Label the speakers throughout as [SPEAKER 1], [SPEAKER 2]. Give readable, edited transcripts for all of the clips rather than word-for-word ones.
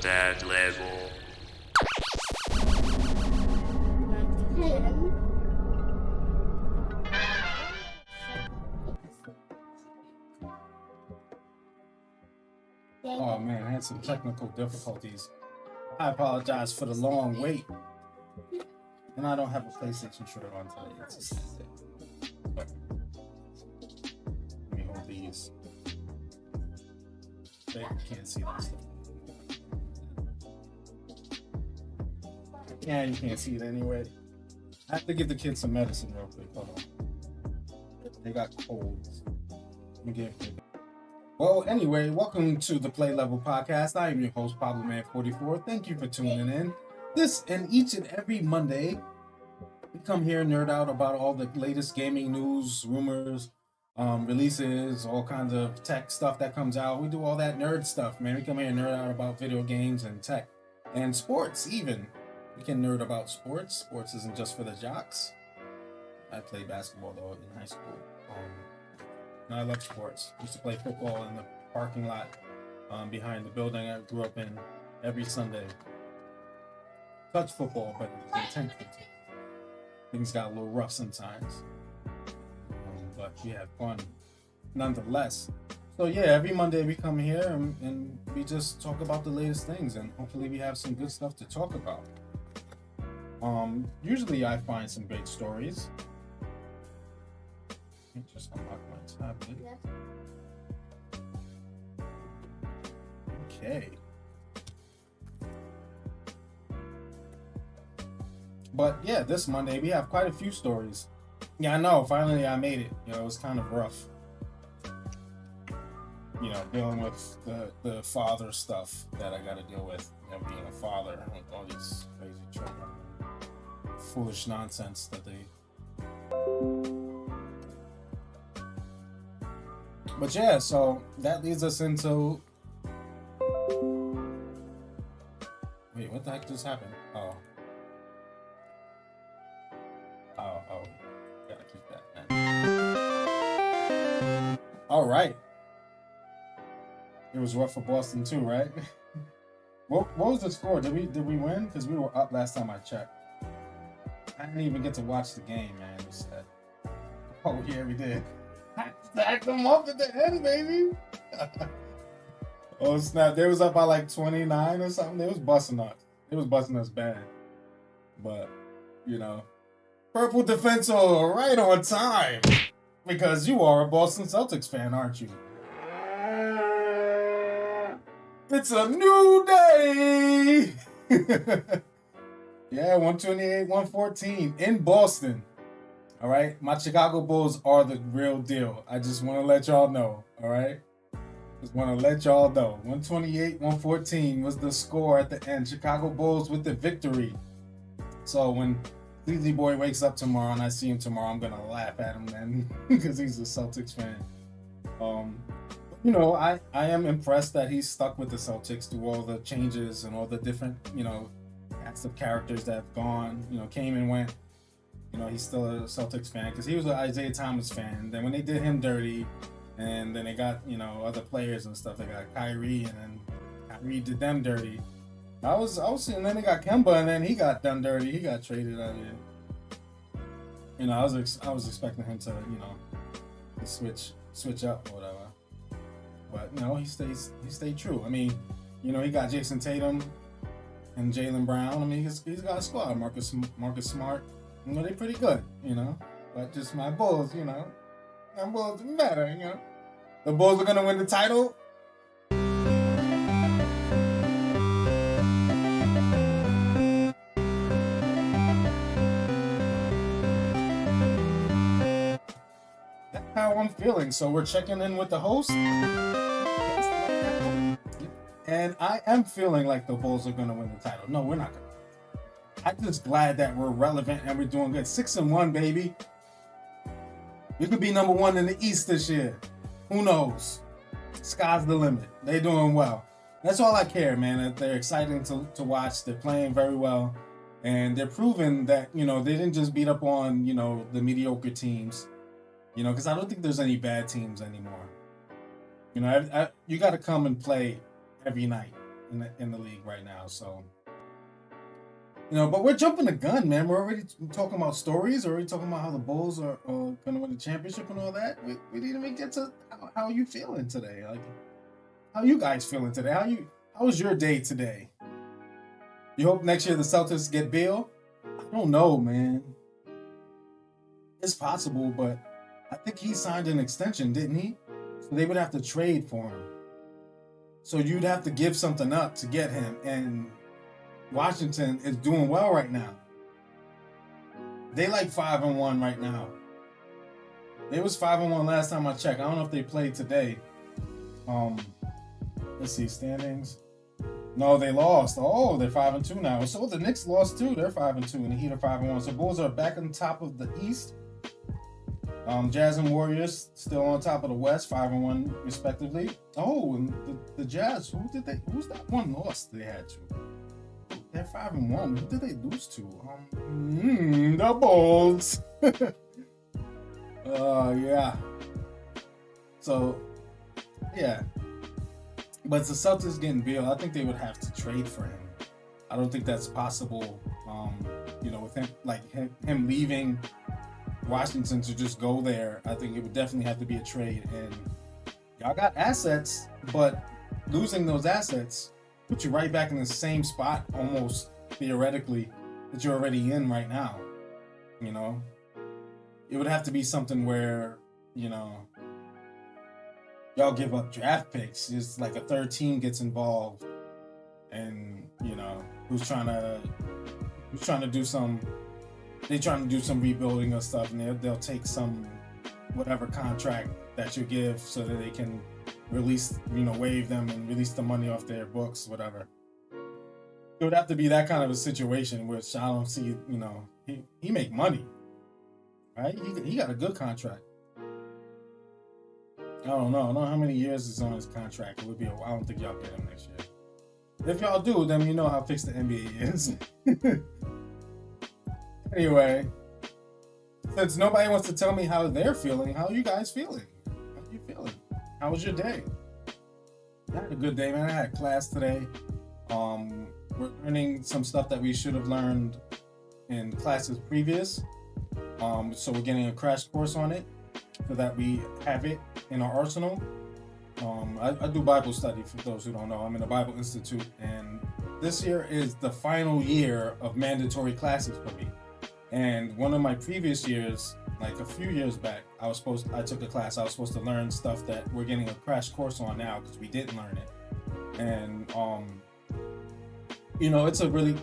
[SPEAKER 1] that level.
[SPEAKER 2] Oh man, I had some technical difficulties. I apologize for the long wait. And I don't have a PlayStation shirt on today. It's a Saturday. But let me hold these. You can't see this stuff. Yeah, you can't see it anyway. I have to give the kids some medicine real quick. Hold on. They got colds. Let me get it. Well, anyway, welcome to the Play Level Podcast. I am your host, Pablo Man 44. Thank you for tuning in. This and each and every Monday, we come here and nerd out about all the latest gaming news, rumors, releases, all kinds of tech stuff that comes out. We do all that nerd stuff, man. We come here and nerd out about video games and tech and sports even. We can nerd about sports. Sports isn't just for the jocks. I played basketball though in high school. And I love sports. Used to play football in the parking lot behind the building I grew up in every Sunday. Touch football, but it was intense. Things got a little rough sometimes. But we had fun nonetheless. So yeah, every Monday we come here and we just talk about the latest things, and hopefully we have some good stuff to talk about. Usually I find some great stories. Let me just unlock my tablet. Okay. But yeah, this Monday we have quite a few stories. Yeah, I know. Finally, I made it. It was kind of rough. Dealing with the father stuff that I got to deal with. Being a father with all these crazy children, foolish nonsense that they. But yeah, so that leads us into. Wait, what the heck just happened? Oh, gotta keep that, man. All right. It was rough for Boston too, right? What was the score? Did we win? Because we were up last time I checked. I didn't even get to watch the game, man. It was sad. Oh yeah, we did. I stacked them up at the end, baby. Oh snap! They was up by like 29 or something. They was busting us. It was busting us bad. But purple defensor right on time, because you are a Boston Celtics fan, aren't you? It's a new day. Yeah, 128-114 in Boston. All right, my Chicago Bulls are the real deal. I just want to let y'all know. All right, just want to let y'all know. 128-114 was the score at the end. Chicago Bulls with the victory. So when Sleazy Boy wakes up tomorrow and I see him tomorrow, I'm gonna laugh at him then because he's a Celtics fan. I am impressed that he's stuck with the Celtics through all the changes and all the different, cast of characters that have gone, came and went. He's still a Celtics fan because he was an Isaiah Thomas fan. Then when they did him dirty, and then they got, other players and stuff, they got Kyrie, and then Kyrie did them dirty. I was seeing, then they got Kemba, and then he got done dirty. He got traded out here. I was expecting him to, to switch up or whatever. But he stayed true. I mean, he got Jason Tatum and Jaylen Brown. I mean, he's got a squad. Marcus Smart. They pretty good. But just my Bulls. My Bulls matter. The Bulls are gonna win the title. That's how I'm feeling. So we're checking in with the host. And I am feeling like the Bulls are going to win the title. No, we're not going to. I'm just glad that we're relevant and we're doing good. 6-1, baby. We could be number one in the East this year. Who knows? Sky's the limit. They're doing well. That's all I care, man. They're exciting to watch. They're playing very well. And they're proving that, they didn't just beat up on, the mediocre teams. Because I don't think there's any bad teams anymore. You got to come and play every night. in the league right now. So, but we're jumping the gun, man. We're already talking about stories. We're already talking about how the Bulls are going to win the championship and all that. We didn't even get to how you feeling today. Like, how you guys feeling today? How was your day today? You hope next year the Celtics get Beal? I don't know, man. It's possible, but I think he signed an extension, didn't he? So they would have to trade for him. So you'd have to give something up to get him. And Washington is doing well right now. They like 5-1 right now. They was 5-1 last time I checked. I don't know if they played today. Let's see, standings. No, they lost. Oh, they're 5-2 now. So the Knicks lost too. They're 5-2, and the Heat are 5-1. So Bulls are back on top of the East. Jazz and Warriors still on top of the West, 5-1 respectively. Oh, and the Jazz. Who's that one loss they had to? They're 5-1. Who did they lose to? The Bulls. Yeah. So, yeah. But the Celtics getting Beal, I think they would have to trade for him. I don't think that's possible. With him leaving Washington to just go there, I think it would definitely have to be a trade. And y'all got assets, but losing those assets put you right back in the same spot, almost theoretically, that you're already in right now. It would have to be something where, y'all give up draft picks. It's like a third team gets involved, and who's trying to do some rebuilding or stuff, and they'll take some whatever contract that you give so that they can release, waive them and release the money off their books, whatever. It would have to be that kind of a situation, which I don't see. He make money, right? He got a good contract. I don't know how many years is on his contract. It would be. I don't think y'all get him next year. If y'all do, then you know how fixed the NBA is. Anyway, since nobody wants to tell me how they're feeling, how are you guys feeling? How are you feeling? How was your day? I had a good day, man. I had class today. We're learning some stuff that we should have learned in classes previous. So we're getting a crash course on it so that we have it in our arsenal. I do Bible study, for those who don't know. I'm in the Bible Institute, and this year is the final year of mandatory classes for me. And one of my previous years, like a few years back, I took a class. I was supposed to learn stuff that we're getting a crash course on now because we didn't learn it. And it's a really,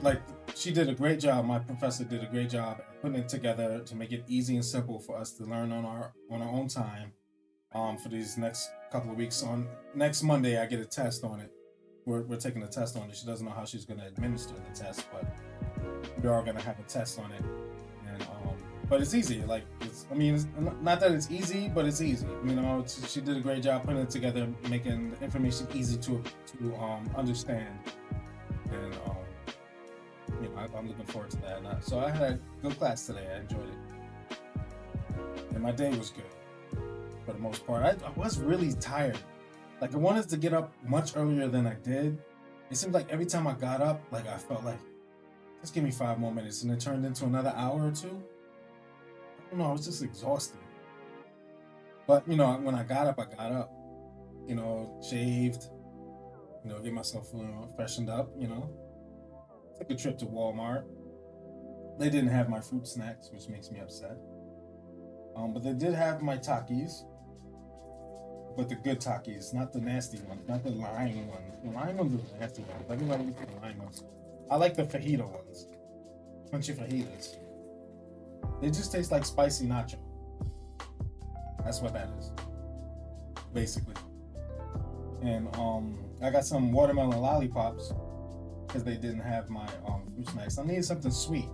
[SPEAKER 2] she did a great job. My professor did a great job at putting it together to make it easy and simple for us to learn on our own time. For these next couple of weeks. On next Monday, I get a test on it. We're taking a test on it. She doesn't know how she's going to administer the test, but we are going to have a test on it. And but it's easy. It's not that it's easy, but it's easy. She did a great job putting it together, making the information easy to understand. And I'm looking forward to that. So I had a good class today. I enjoyed it, and my day was good. For the most part, I was really tired. I wanted to get up much earlier than I did. It seemed like every time I got up, I felt like, just give me 5 more minutes, and it turned into another hour or two. I don't know, I was just exhausted. But when I got up, shaved, get myself freshened up, took a trip to Walmart. They didn't have my fruit snacks, which makes me upset. But they did have my Takis. But the good Takis, not the nasty ones, not the lime ones. The lime ones are the nasty ones. Everybody eats the lime ones. I like the fajita ones. Crunchy fajitas. They just taste like spicy nacho. That's what that is. Basically. And I got some watermelon lollipops because they didn't have my fruit snacks. I needed something sweet.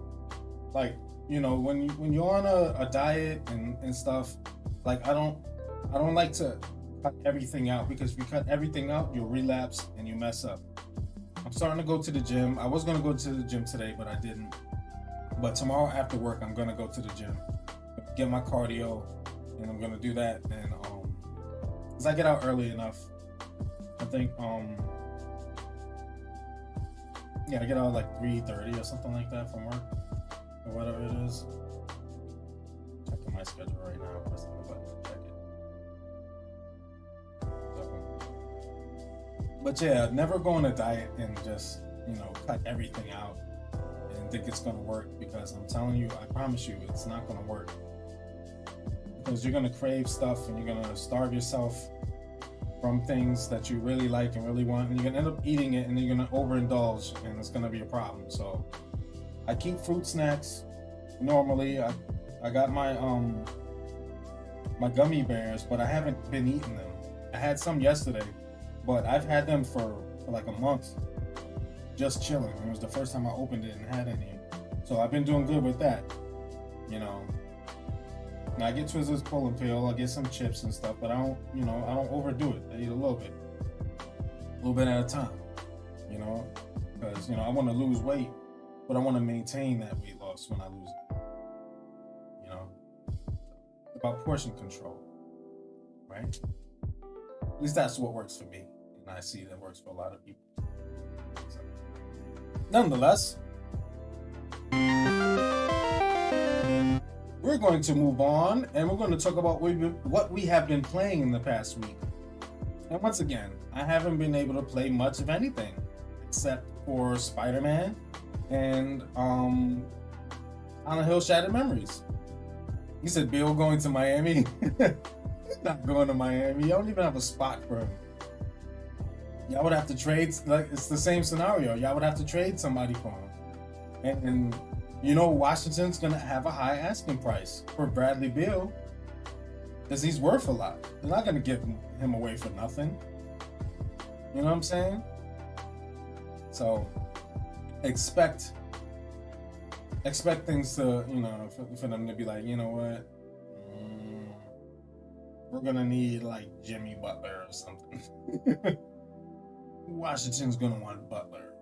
[SPEAKER 2] When you're on a diet and stuff, I don't like to cut everything out, because if you cut everything out, you'll relapse and you mess up. I'm starting to go to the gym. I was going to go to the gym today, but I didn't. But tomorrow after work, I'm going to go to the gym, get my cardio, and I'm going to do that. And because I get out early enough, I think Yeah, I get out like 3:30 or something like that from work or whatever it is. Checking my schedule right now. Pressing the button to check it. But yeah, never go on a diet and just cut everything out and think it's gonna work, because I'm telling you, I promise you, it's not gonna work. Because you're gonna crave stuff and you're gonna starve yourself from things that you really like and really want, and you're gonna end up eating it, and then you're gonna overindulge, and it's gonna be a problem. So I keep fruit snacks normally. I got my my gummy bears, but I haven't been eating them. I had some yesterday, but I've had them for like a month, just chilling. It was the first time I opened it and had any. So I've been doing good with that, you know. Now I get Twizzlers pull and peel, I get some chips and stuff, but I don't overdo it. I eat a little bit at a time, because I want to lose weight, but I want to maintain that weight loss when I lose it. About portion control, right? At least that's what works for me, and I see that works for a lot of people. So, nonetheless, we're going to move on, and we're going to talk about what we have been playing in the past week. And once again, I haven't been able to play much of anything except for Spider-Man and Silent Hill Shattered Memories. He said, Bill going to Miami? He's not going to Miami. You don't even have a spot for him. Y'all would have to trade, like, it's the same scenario. Y'all would have to trade somebody for him. And Washington's going to have a high asking price for Bradley Beal, because he's worth a lot. They're not going to give him away for nothing. You know what I'm saying? So expect things to, for them to be like, you know what? We're going to need like Jimmy Butler or something. Washington's going to want Butler.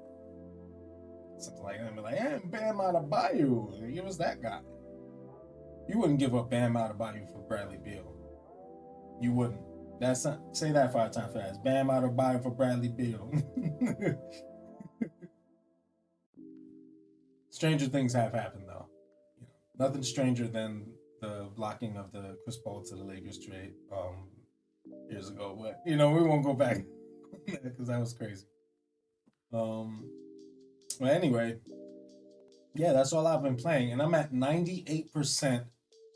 [SPEAKER 2] Something like that. Be like, hey, Bam Adebayo, give us that guy. You wouldn't give up Bam Adebayo for Bradley Beal. You wouldn't. Say that 5 times fast. Bam Adebayo for Bradley Beal. Stranger things have happened, though. Nothing stranger than the blocking of the Chris Paul to the Lakers trade years ago. But we won't go back because that was crazy. But anyway, yeah, that's all I've been playing, and I'm at 98%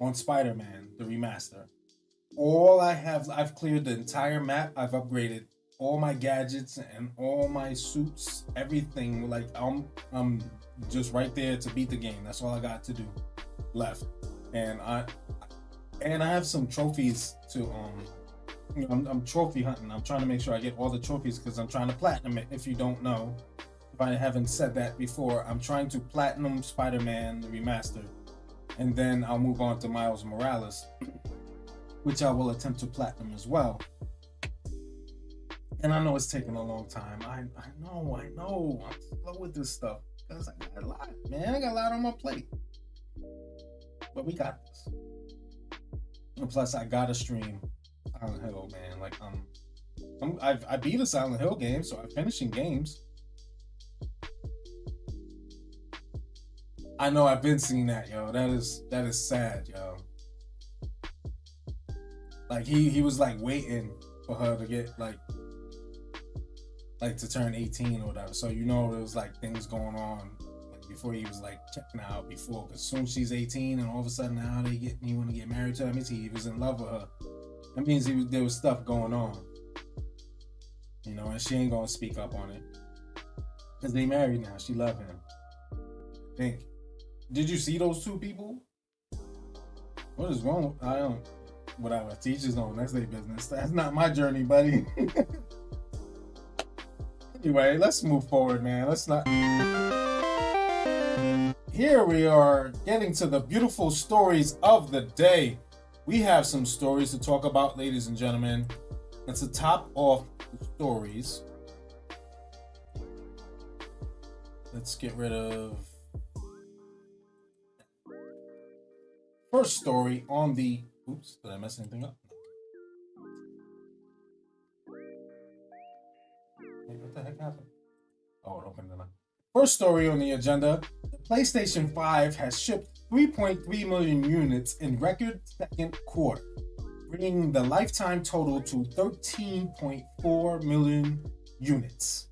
[SPEAKER 2] on Spider-Man, the remaster. I've cleared the entire map. I've upgraded all my gadgets and all my suits, everything. Like I'm just right there to beat the game. That's all I got to do left, and I have some trophies to I'm trophy hunting. I'm trying to make sure I get all the trophies because I'm trying to platinum it. If you don't know, if I haven't said that before, I'm trying to platinum Spider-Man Remastered, and then I'll move on to Miles Morales, which I will attempt to platinum as well. And I know it's taking a long time. I know. I'm slow with this stuff because I got a lot, man. I got a lot on my plate. But we got this. And plus, I gotta stream Silent Hill, man. Like I beat a Silent Hill game, so I'm finishing games. I know I've been seeing that, yo. That is sad, yo. Like he was like waiting for her to get like to turn 18 or whatever. So there was like things going on like before he was like checking out before. Because soon she's 18 and all of a sudden now he want to get married to her. That means he was in love with her. That means there was stuff going on. And she ain't gonna speak up on it. Because they married now. She love him. I think. Did you see those two people? What is wrong? I don't. Whatever. Teachers don't. That's their business. That's not my journey, buddy. Anyway, let's move forward, man. Let's not. Here we are getting to the beautiful stories of the day. We have some stories to talk about, ladies and gentlemen. And to top off the stories, let's get rid of. First story on the. Oops, did I mess anything up? Wait, what the heck happened? Oh, it opened it up. First story on the agenda, the PlayStation 5 has shipped 3.3 million units in record second quarter, bringing the lifetime total to 13.4 million units.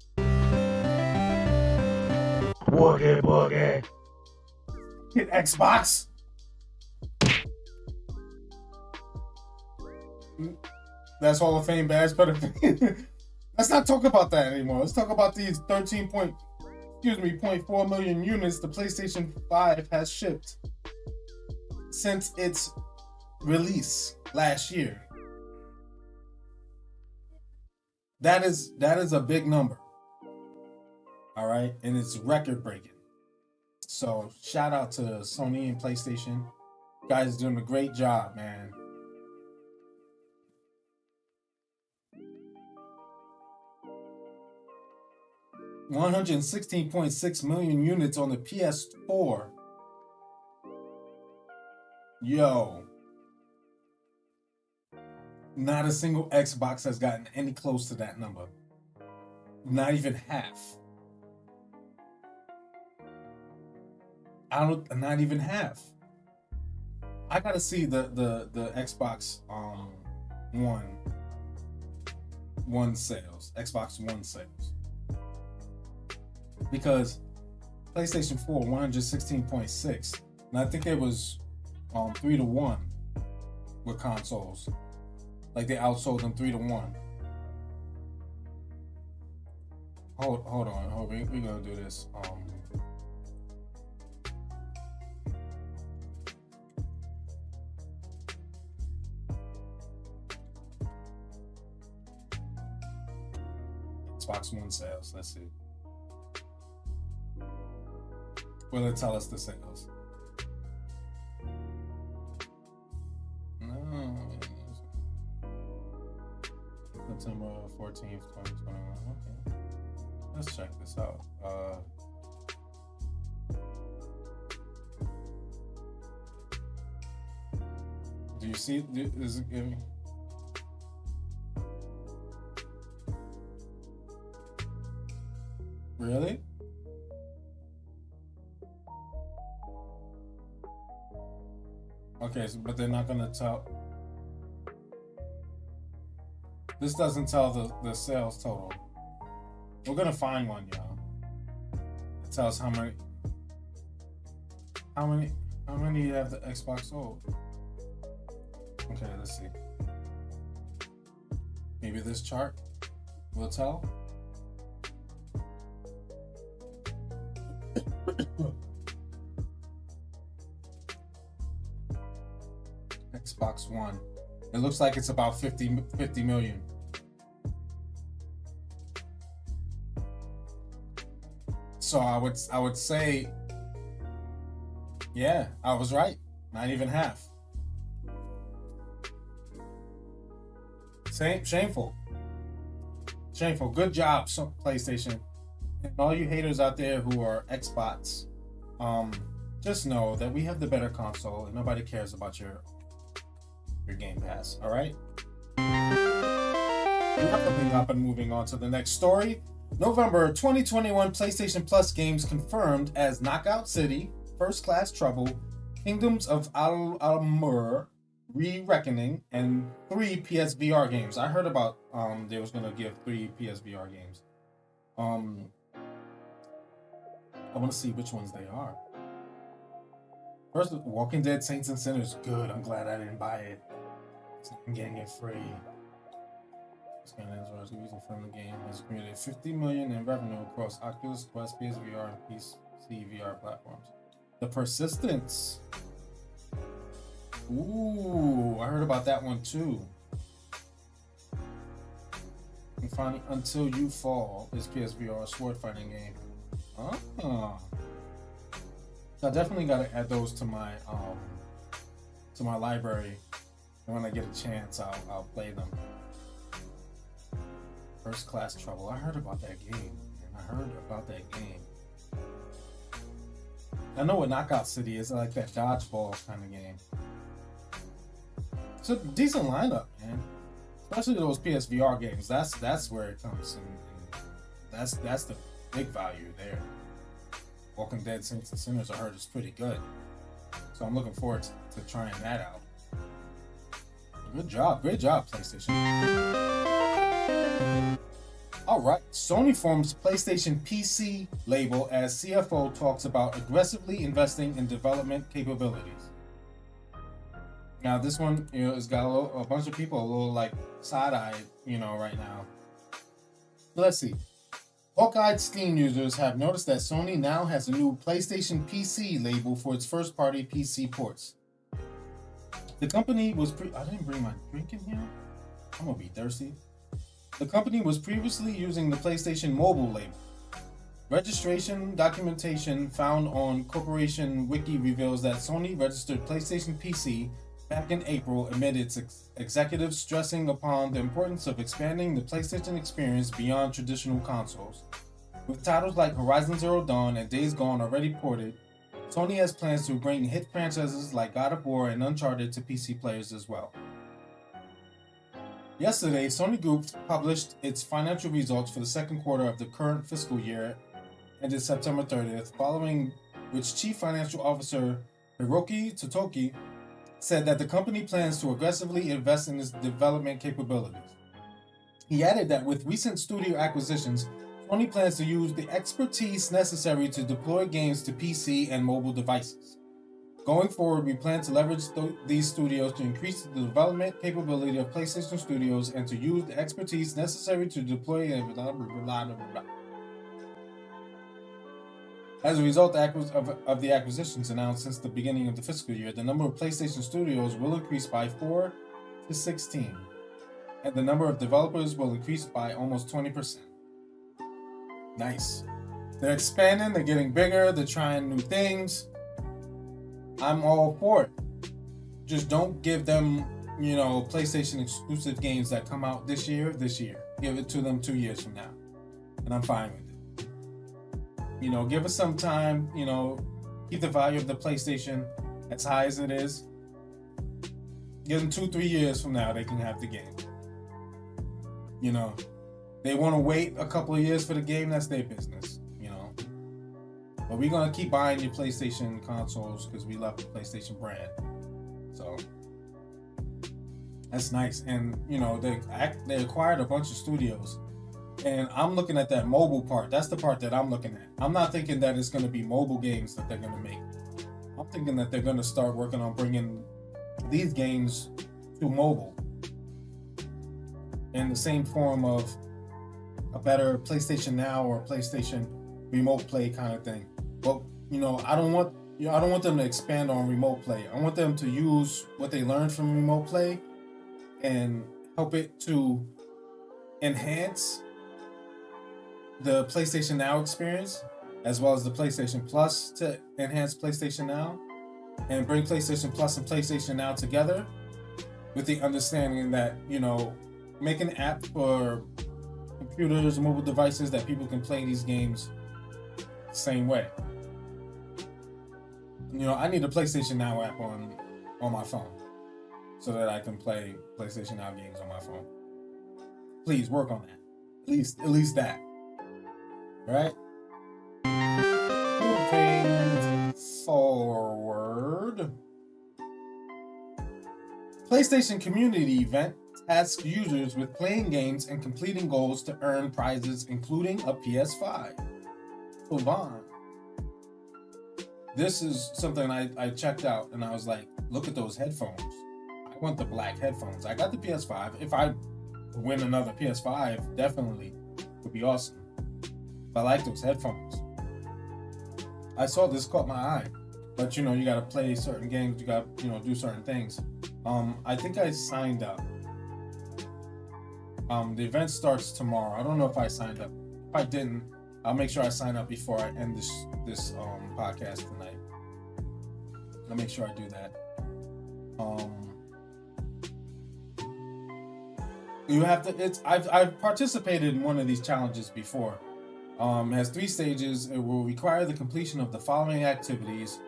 [SPEAKER 1] Boogie, boogie.
[SPEAKER 2] Hit Xbox. That's Hall of Fame badge, but let's not talk about that anymore. Let's talk about these 0.4 million units the PlayStation 5 has shipped since its release last year. That is a big number. All right, and it's record breaking. So shout out to Sony and PlayStation. You guys doing a great job, man. $116.6 million units on the PS4. Yo. Not a single Xbox has gotten any close to that number. Not even half. Not even half. I gotta see the Xbox One sales. Xbox One sales. Because PlayStation 4, 116.6. And I think it was 3-1 with consoles. Like they outsold them 3-1. Hold on. We're gonna do this. Xbox One sales. Let's see. Will it tell us the sales? No. September 14th, 2021. Okay. Let's check this out. Do you see? Is it giving? Really? Okay, but they're not gonna tell. This doesn't tell the sales total. We're gonna find one, y'all. It tells how many you have the Xbox sold. Okay, let's see. Maybe this chart will tell. Xbox One. It looks like it's about 50 million. So I would say, yeah, I was right. Not even half. Shameful. Good job, PlayStation. And all you haters out there who are Xbox, just know that we have the better console and nobody cares about your Game Pass. All right. Wrapping up and moving on to the next story. November 2021 PlayStation Plus games confirmed as Knockout City, First Class Trouble, Kingdoms of Amalur, Re-Reckoning, and 3 PSVR games. I heard about they was gonna give 3 PSVR games. I want to see which ones they are. First, Walking Dead Saints and Sinners. Good. I'm glad I didn't buy it. I'm getting it free. From the game has created $50 million in revenue across Oculus Quest, PSVR, and PC VR platforms. The Persistence. Ooh, I heard about that one too. And finally, Until You Fall is PSVR sword fighting game. I definitely gotta add those to my library. And when I get a chance, I'll play them. First Class Trouble. I heard about that game. I know what Knockout City is, like that dodgeball kind of game. It's a decent lineup, man. Especially those PSVR games. That's where it comes, and that's the big value there. Walking Dead Saints and Sinners, I heard is pretty good. So I'm looking forward to trying that out. Good job. Great job, PlayStation. Alright, Sony forms PlayStation PC label as CFO talks about aggressively investing in development capabilities. Now this one, has got a bunch of people a little like side-eyed, right now. Let's see. Hawk-eyed Steam users have noticed that Sony now has a new PlayStation PC label for its first-party PC ports. The company was I didn't bring my drink in here. I'm gonna be thirsty. The company was previously using the PlayStation Mobile label. Registration documentation found on Corporation Wiki reveals that Sony registered PlayStation PC back in April amid its executives stressing upon the importance of expanding the PlayStation experience beyond traditional consoles. With titles like Horizon Zero Dawn and Days Gone already ported, Sony has plans to bring hit franchises like God of War and Uncharted to PC players as well. Yesterday, Sony Group published its financial results for the second quarter of the current fiscal year, ended September 30th, following which Chief Financial Officer Hiroki Totoki said that the company plans to aggressively invest in its development capabilities. He added that with recent studio acquisitions, Sony plans to use the expertise necessary to deploy games to PC and mobile devices. Going forward, we plan to leverage these studios to increase the development capability of PlayStation Studios and to use the expertise necessary to deploy and blah, blah, blah, blah, blah. As a result of the acquisitions announced since the beginning of the fiscal year, the number of PlayStation Studios will increase by 4 to 16, and the number of developers will increase by almost 20%. Nice. They're expanding, they're getting bigger, they're trying new things. I'm all for it. Just don't give them, PlayStation exclusive games that come out this year. Give it to them 2 years from now. And I'm fine with it. Give us some time, keep the value of the PlayStation as high as it is. Give them 2-3 years from now, they can have the game. They want to wait a couple of years for the game, that's their business. But we're going to keep buying your PlayStation consoles because we love the PlayStation brand. So that's nice. And, they acquired a bunch of studios. And I'm looking at that mobile part. That's the part that I'm looking at. I'm not thinking that it's going to be mobile games that they're going to make. I'm thinking that they're going to start working on bringing these games to mobile in the same form of a better PlayStation Now or PlayStation Remote Play kind of thing. But I don't want them to expand on Remote Play. I want them to use what they learned from Remote Play and help it to enhance the PlayStation Now experience, as well as the PlayStation Plus to enhance PlayStation Now, and bring PlayStation Plus and PlayStation Now together with the understanding that, make an app for computers and mobile devices that people can play these games the same way. I need a PlayStation Now app on my phone so that I can play PlayStation Now games on my phone. Please work on that. At least that. Right? Moving forward. PlayStation Community Event tasks users with playing games and completing goals to earn prizes, including a PS5. Vaughn. This is something I checked out and I was like, look at those headphones. I want the black headphones. I got the PS5. If I win another PS5, definitely would be awesome. I like those headphones. I saw this caught my eye. But you gotta play certain games, you gotta, do certain things. I think I signed up. The event starts tomorrow. I don't know if I signed up. If I didn't, I'll make sure I sign up before I end this podcast tonight. I'll make sure I do that. You have to. I've participated in one of these challenges before. It has 3 stages. It will require the completion of the following activities,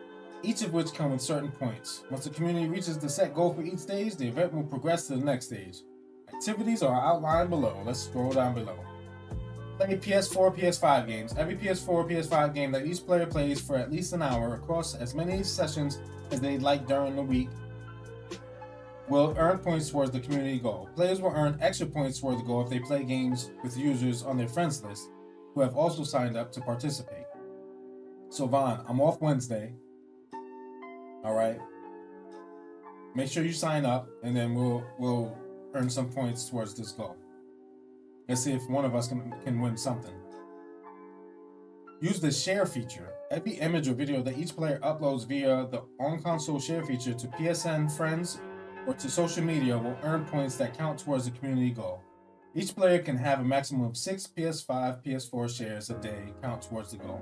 [SPEAKER 2] each of which come with certain points. Once the community reaches the set goal for each stage, the event will progress to the next stage. Activities are outlined below. Let's scroll down below. Play PS4, PS5 games. Every PS4, PS5 game that each player plays for at least an hour across as many sessions as they like during the week will earn points towards the community goal. Players will earn extra points towards the goal if they play games with users on their friends list who have also signed up to participate. So Vaughn, I'm off Wednesday. All right. Make sure you sign up, and then we'll earn some points towards this goal. Let's see if one of us can win something. Use the share feature. Every image or video that each player uploads via the on-console share feature to PSN friends or to social media will earn points that count towards the community goal. Each player can have a maximum of 6 PS5, PS4 shares a day count towards the goal.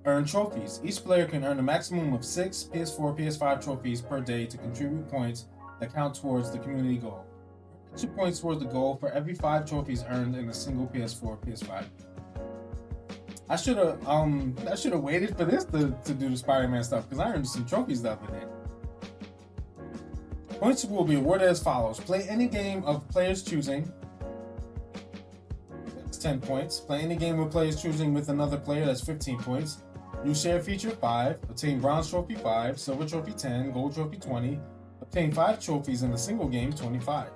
[SPEAKER 2] Earn trophies. Each player can earn a maximum of 6 PS4, PS5 trophies per day to contribute points that count towards the community goal. 2 points towards the goal for every 5 trophies earned in a single PS4, PS5. I should have waited for this to do the Spider-Man stuff because I earned some trophies the other day. Points will be awarded as follows. Play any game of players choosing. That's 10 points. Play any game of players choosing with another player. That's 15 points. Use share feature 5. Obtain bronze trophy 5. Silver trophy 10. Gold trophy 20. Obtain 5 trophies in a single game 25.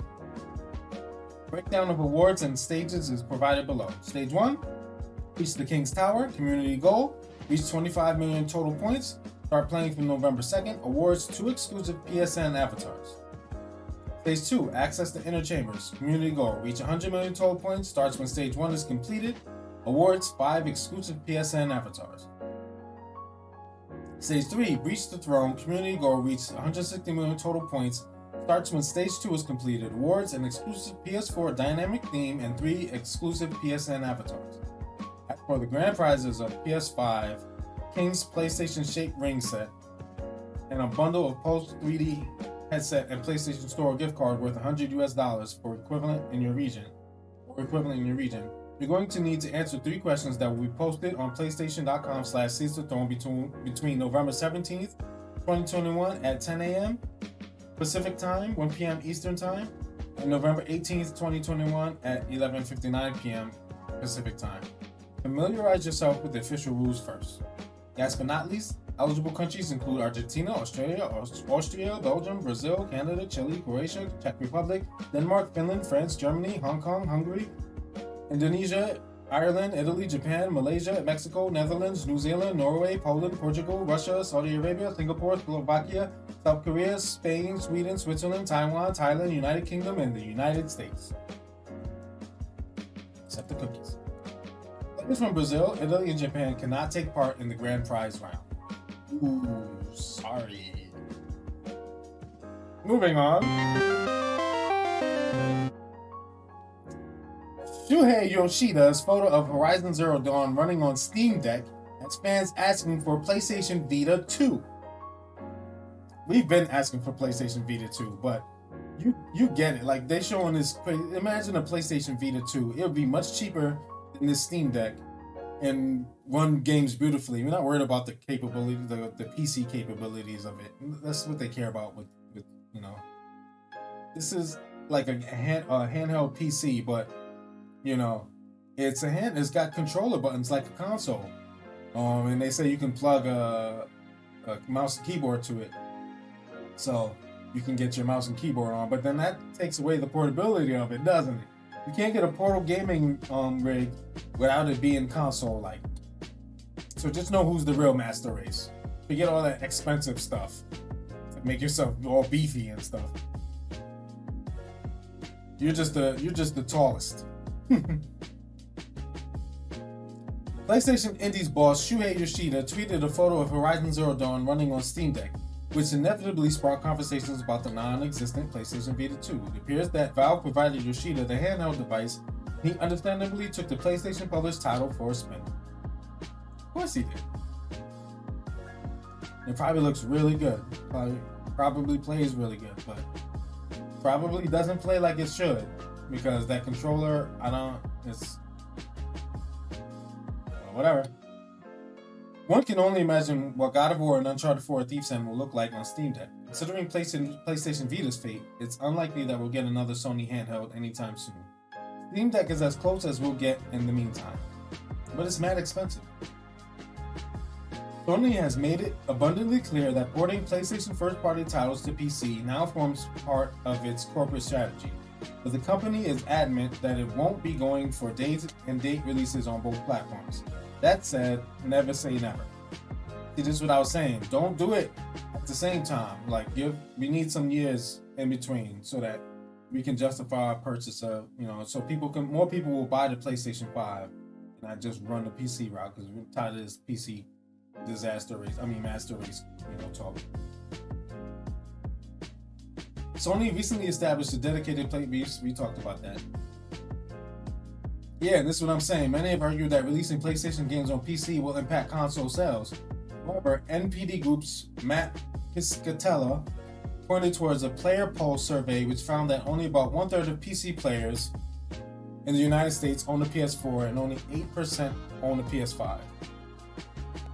[SPEAKER 2] Breakdown of awards and stages is provided below. Stage 1. Reach the King's Tower. Community goal. Reach 25 million total points. Start playing from November 2nd. Awards 2 exclusive PSN avatars. Stage 2. Access the inner chambers. Community goal. Reach 100 million total points. Starts when stage 1 is completed. Awards 5 exclusive PSN avatars. Stage 3. Reach the throne. Community goal. Reach 160 million total points. Starts when stage 2 is completed. Awards an exclusive PS4 dynamic theme and 3 exclusive PSN avatars. As for the grand prizes of PS5, King's PlayStation shaped ring set, and a bundle of Pulse 3D headset and PlayStation Store gift card worth $100 for equivalent in your region. You're going to need to answer 3 questions that will be posted on PlayStation.com/SeizeTheThrone between November 17th, 2021 at 10 a.m. Pacific Time, 1 p.m. Eastern Time, and November 18th, 2021 at 11:59 p.m. Pacific Time. Familiarize yourself with the official rules first. Last but not least, eligible countries include Argentina, Australia, Austria, Belgium, Brazil, Canada, Chile, Croatia, Czech Republic, Denmark, Finland, France, Germany, Hong Kong, Hungary, Indonesia, Ireland, Italy, Japan, Malaysia, Mexico, Netherlands, New Zealand, Norway, Poland, Portugal, Russia, Saudi Arabia, Singapore, Slovakia, South Korea, Spain, Sweden, Switzerland, Taiwan, Thailand, United Kingdom, and the United States. Except the cookies. Players from Brazil, Italy, and Japan cannot take part in the grand prize round. Ooh, sorry. Moving on. Shuhei Yoshida's photo of Horizon Zero Dawn running on Steam Deck has fans asking for PlayStation Vita 2. We've been asking for PlayStation Vita 2, but you get it. Like, they're showing this. Imagine a PlayStation Vita 2. It would be much cheaper than this Steam Deck and run games beautifully. We're not worried about the capability, the PC capabilities of it. That's what they care about with This is like a handheld PC, but it's got controller buttons like a console. And they say you can plug a mouse and keyboard to it, so you can get your mouse and keyboard on. But then that takes away the portability of it, doesn't it? You can't get a portable gaming rig without it being console-like. So just know who's the real master race. Forget all that expensive stuff to make yourself all beefy and stuff. You're just the tallest. PlayStation Indies boss Shuhei Yoshida tweeted a photo of Horizon Zero Dawn running on Steam Deck, which inevitably sparked conversations about the non-existent PlayStation Vita 2. It appears that Valve provided Yoshida the handheld device, and he understandably took the PlayStation published title for a spin. Of course he did. It probably looks really good. Probably plays really good, but probably doesn't play like it should, because that controller, whatever. One can only imagine what God of War and Uncharted 4: Thief's End will look like on Steam Deck. Considering PlayStation Vita's fate, it's unlikely that we'll get another Sony handheld anytime soon. Steam Deck is as close as we'll get in the meantime, but it's mad expensive. Sony has made it abundantly clear that porting PlayStation first-party titles to PC now forms part of its corporate strategy, but the company is adamant that it won't be going for date releases on both platforms. That said, never say never. See, this is what I was saying. Don't do it at the same time. Like, we need some years in between so that we can justify our purchase of, so more people will buy the PlayStation 5 and not just run the PC route, because we're tired of this PC master race, talk. Sony recently established a dedicated we talked about that. Yeah, this is what I'm saying. Many have argued that releasing PlayStation games on PC will impact console sales. However, NPD Group's Matt Piscatella pointed towards a player poll survey which found that only about 1/3 of PC players in the United States own a PS4 and only 8% own a PS5.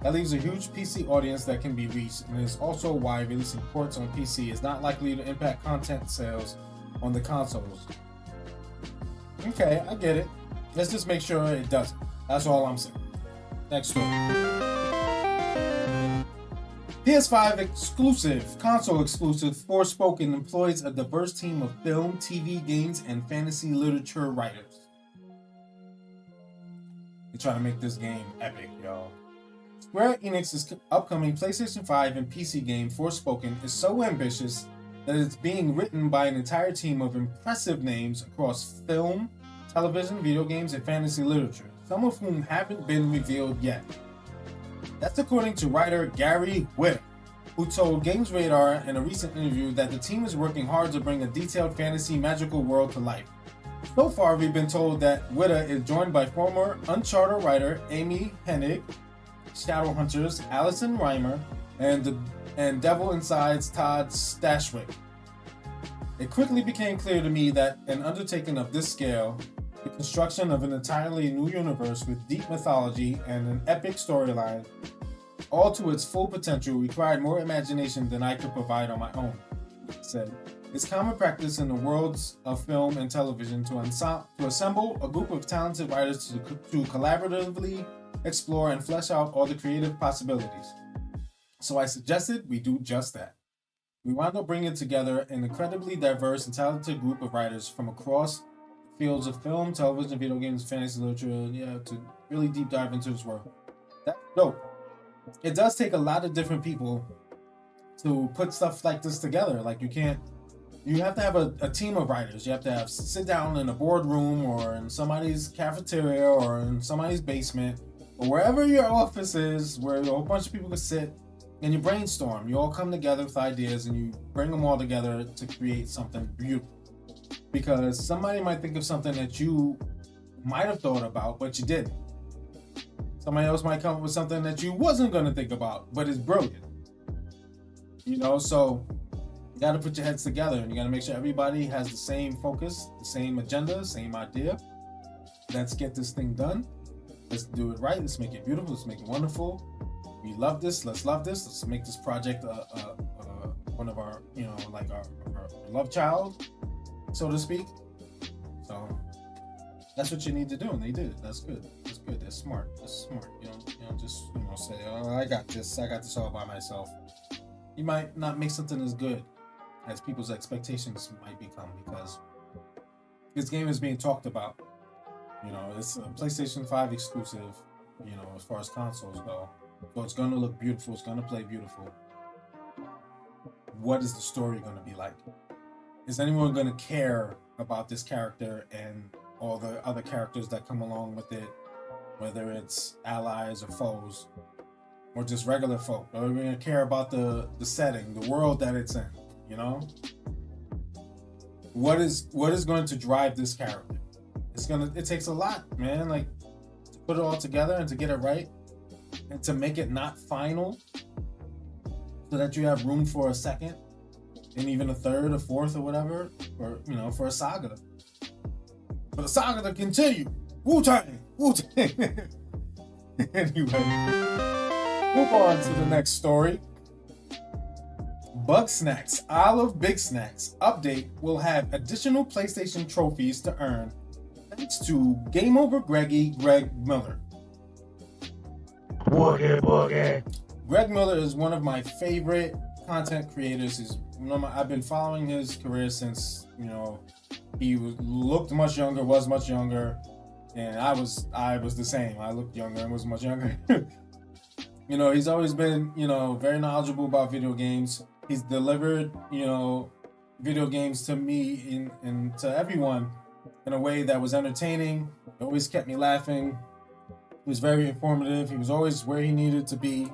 [SPEAKER 2] That leaves a huge PC audience that can be reached, and is also why releasing ports on PC is not likely to impact content sales on the consoles. Okay, I get it. Let's just make sure it doesn't. That's all I'm saying. Next story. PS5 console exclusive Forspoken employs a diverse team of film, TV, games, and fantasy literature writers. They try to make this game epic, y'all. Square Enix's upcoming PlayStation 5 and PC game Forspoken is so ambitious that it's being written by an entire team of impressive names across film, television, video games, and fantasy literature, some of whom haven't been revealed yet. That's according to writer Gary Whitta, who told Games Radar in a recent interview that the team is working hard to bring a detailed fantasy magical world to life. So far, we've been told that Whitta is joined by former Uncharted writer Amy Hennig, Shadowhunters Alison Reimer, and Devil Inside's Todd Stashwick. It quickly became clear to me that an undertaking of this scale, the construction of an entirely new universe with deep mythology and an epic storyline, all to its full potential, required more imagination than I could provide on my own. He said, it's common practice in the worlds of film and television to assemble a group of talented writers to collaboratively explore and flesh out all the creative possibilities. So I suggested we do just that. We wound up bringing together an incredibly diverse and talented group of writers from across fields of film, television, video games, fantasy literature, to really deep dive into this world. That's dope. It does take a lot of different people to put stuff like this together. Like, you have to have a team of writers. You have to sit down in a boardroom or in somebody's cafeteria or in somebody's basement or wherever your office is, where a whole bunch of people can sit and you brainstorm. You all come together with ideas and you bring them all together to create something beautiful. Because somebody might think of something that you might have thought about, but you didn't. Somebody else might come up with something that you wasn't going to think about, but is brilliant. So you got to put your heads together and you got to make sure everybody has the same focus, the same agenda, same idea. Let's get this thing done. Let's do it right. Let's make it beautiful. Let's make it wonderful. We love this. Let's love this. Let's make this project one of our, our love child, so to speak. So that's what you need to do, and they did it. That's good. That's good. That's smart. That's smart. You don't just say, "Oh, I got this. I got this all by myself." You might not make something as good as people's expectations might become, because this game is being talked about. It's a PlayStation 5 exclusive. As far as consoles go, so it's going to look beautiful. It's going to play beautiful. What is the story going to be like? Is anyone going to care about this character and all the other characters that come along with it, whether it's allies or foes, or just regular folk? Are we going to care about the setting, the world that it's in? What is going to drive this character? It takes a lot, man. Like, to put it all together and to get it right, and to make it not final, so that you have room for a second, and even a third, or fourth, or whatever, or for a saga. For the saga to continue. Wu-Tang! Anyway, move on to the next story. Bug Snacks, Isle of Big Snacks update will have additional PlayStation trophies to earn, tweets to Game Over Greggy Greg Miller.
[SPEAKER 1] Boogie.
[SPEAKER 2] Greg Miller is one of my favorite content creators. I've been following his career since, he looked much younger, was much younger, and I was the same. I looked younger and was much younger. He's always been, very knowledgeable about video games. He's delivered, video games to me and to everyone in a way that was entertaining. It always kept me laughing. He was very informative. He was always where he needed to be.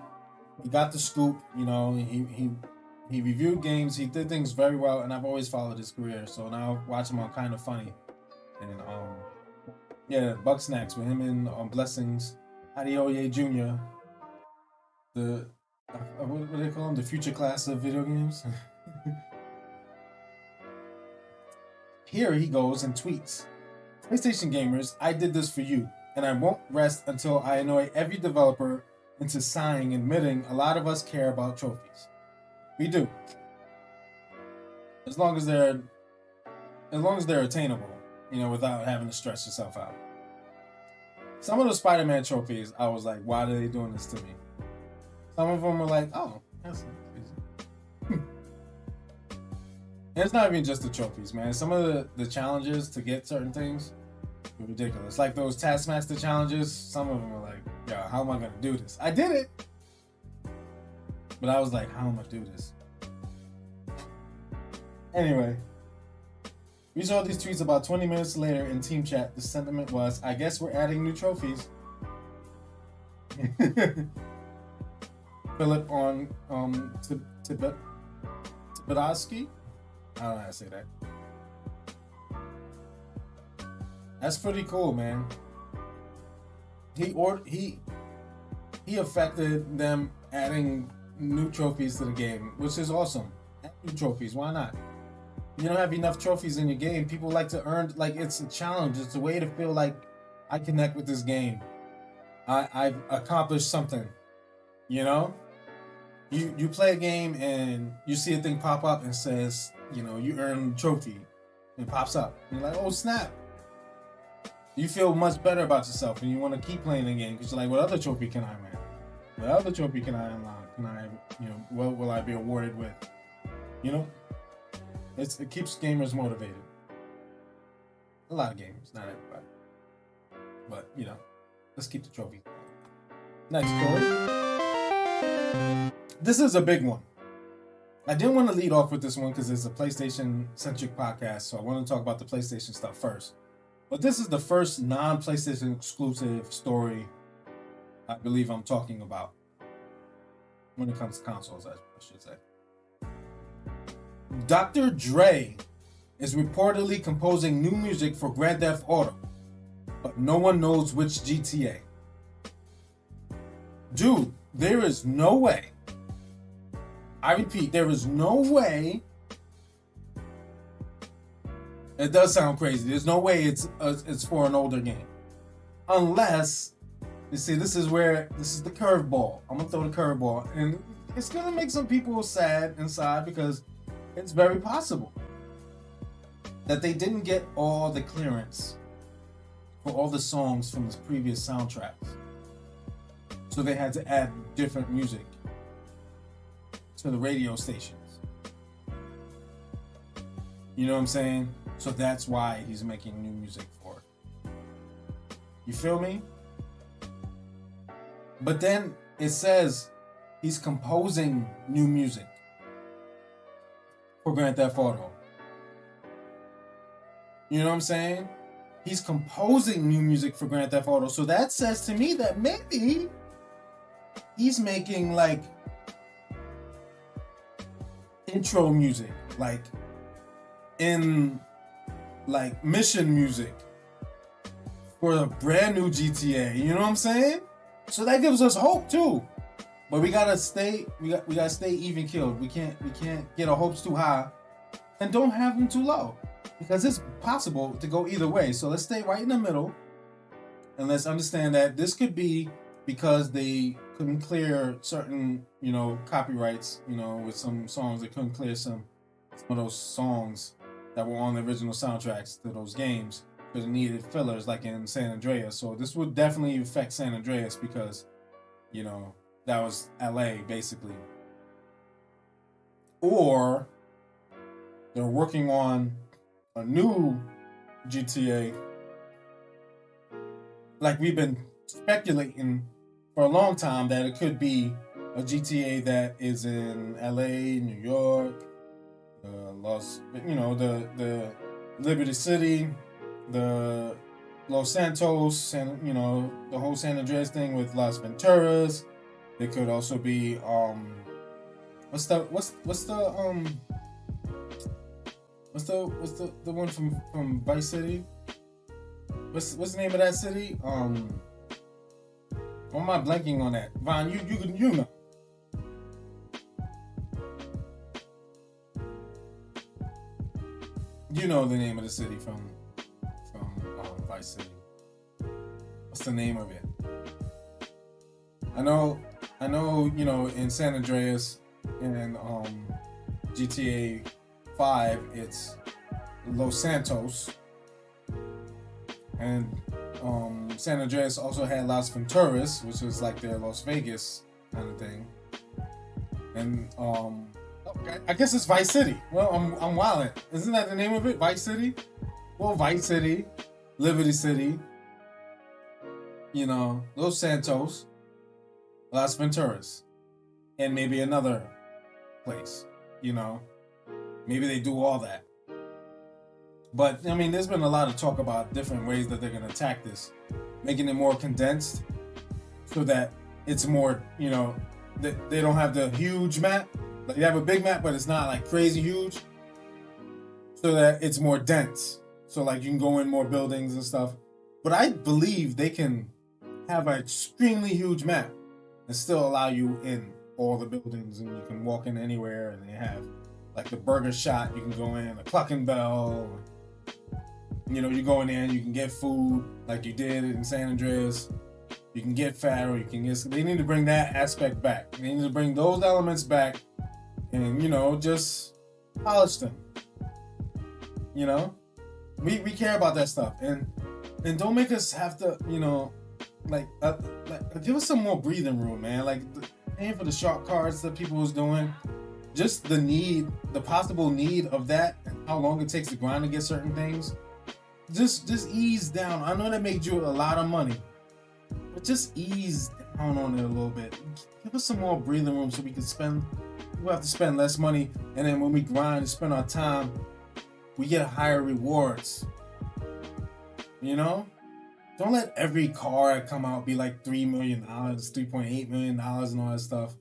[SPEAKER 2] He got the scoop. He reviewed games. He did things very well, and I've always followed his career. So now I watch him on Kind of Funny, and Bug Snacks with him and Blessings Adeoye Jr. The what do they call him? The future class of video games. Here he goes and tweets, PlayStation gamers, I did this for you, and I won't rest until I annoy every developer into sighing, admitting a lot of us care about trophies. We do. As long as they're attainable, without having to stress yourself out. Some of the Spider-Man trophies, I was like, why are they doing this to me? Some of them were like, oh, that's easy. It's not even just the trophies, man. Some of the challenges to get certain things are ridiculous. Like those Taskmaster challenges, some of them are like, yo, how am I going to do this? I did it. But I was like, how am I do this? Anyway, we saw these tweets about 20 minutes later in team chat. The sentiment was, I guess we're adding new trophies. Philip on Tibetowski. I don't know how to say that. That's pretty cool, man. He affected them adding new trophies to the game, which is awesome. Add new trophies, why not? You don't have enough trophies in your game. People like to earn, like, it's a challenge. It's a way to feel like I connect with this game. I've accomplished something. You play a game and you see a thing pop up and says, you earn a trophy. It pops up. You're like, oh snap. You feel much better about yourself and you want to keep playing the game because you're like, what other trophy can I win? What other trophy can I unlock? What will I be awarded with? It keeps gamers motivated. A lot of gamers, not everybody. But, let's keep the trophy. Next story. This is a big one. I didn't want to lead off with this one because it's a PlayStation-centric podcast, so I want to talk about the PlayStation stuff first. But this is the first non-PlayStation exclusive story I believe I'm talking about when it comes to consoles, I should say. Dr. Dre is reportedly composing new music for Grand Theft Auto, but no one knows which GTA. Dude, there is no way. I repeat, there is no way. It does sound crazy. There's no way it's for an older game. Unless, you see, this is the curveball. I'm going to throw the curveball. And it's going to make some people sad inside because it's very possible that they didn't get all the clearance for all the songs from the previous soundtracks. So they had to add different music to the radio stations. You know what I'm saying? So that's why he's making new music for it. You feel me? But then it says he's composing new music for Grand Theft Auto. You know what I'm saying? He's composing new music for Grand Theft Auto. So that says to me that maybe he's making like intro music, like in like mission music for a brand new GTA. You know what I'm saying? So that gives us hope too. But we gotta stay even keeled. We can't get our hopes too high and don't have them too low. Because it's possible to go either way. So let's stay right in the middle. And let's understand that this could be because they couldn't clear certain, copyrights, with some songs. They couldn't clear some of those songs that were on the original soundtracks to those games. because it needed fillers like in San Andreas. So this would definitely affect San Andreas because, you know, that was LA basically. Or they're working on a new GTA. Like we've been speculating for a long time that it could be a GTA that is in LA, New York, the Liberty City, the Los Santos, and the whole San Andreas thing with Las Venturas. It could also be what's the one from Vice City? What's the name of that city? Why am I blanking on that? Von, you know. You know the name of the city from Vice City. What's the name of it? I know, in San Andreas and GTA 5, it's Los Santos. And San Andreas also had Las Venturas, which was like their Las Vegas kind of thing. And I guess it's Vice City. Well, I'm wilding. Isn't that the name of it? Vice City? Well, Vice City, Liberty City, Los Santos, Las Venturas, and maybe another place, Maybe they do all that. But, I mean, there's been a lot of talk about different ways that they're going to attack this, making it more condensed so that it's more, that they don't have the huge map. Like, you have a big map, but it's not, like, crazy huge, so that it's more dense. So, like, you can go in more buildings and stuff. But I believe they can have an extremely huge map and still allow you in all the buildings, and you can walk in anywhere, and they have, like, the burger shot, you can go in, a Clucking Bell. You go in there and you can get food like you did in San Andreas. You can get fat, or you can get... They need to bring that aspect back. They need to bring those elements back and, just polish them. We care about that stuff. And don't make us have to, give us some more breathing room, man. Like, paying for the shark cards that people was doing. Just the possible need of that, and how long it takes to grind to get certain things. Just ease down. I know that made you a lot of money, but just ease down on it a little bit. Give us some more breathing room so we have to spend less money, and then when we grind and spend our time, we get higher rewards. Don't let every car that come out be like $3 million, $3.8 million, and all that stuff.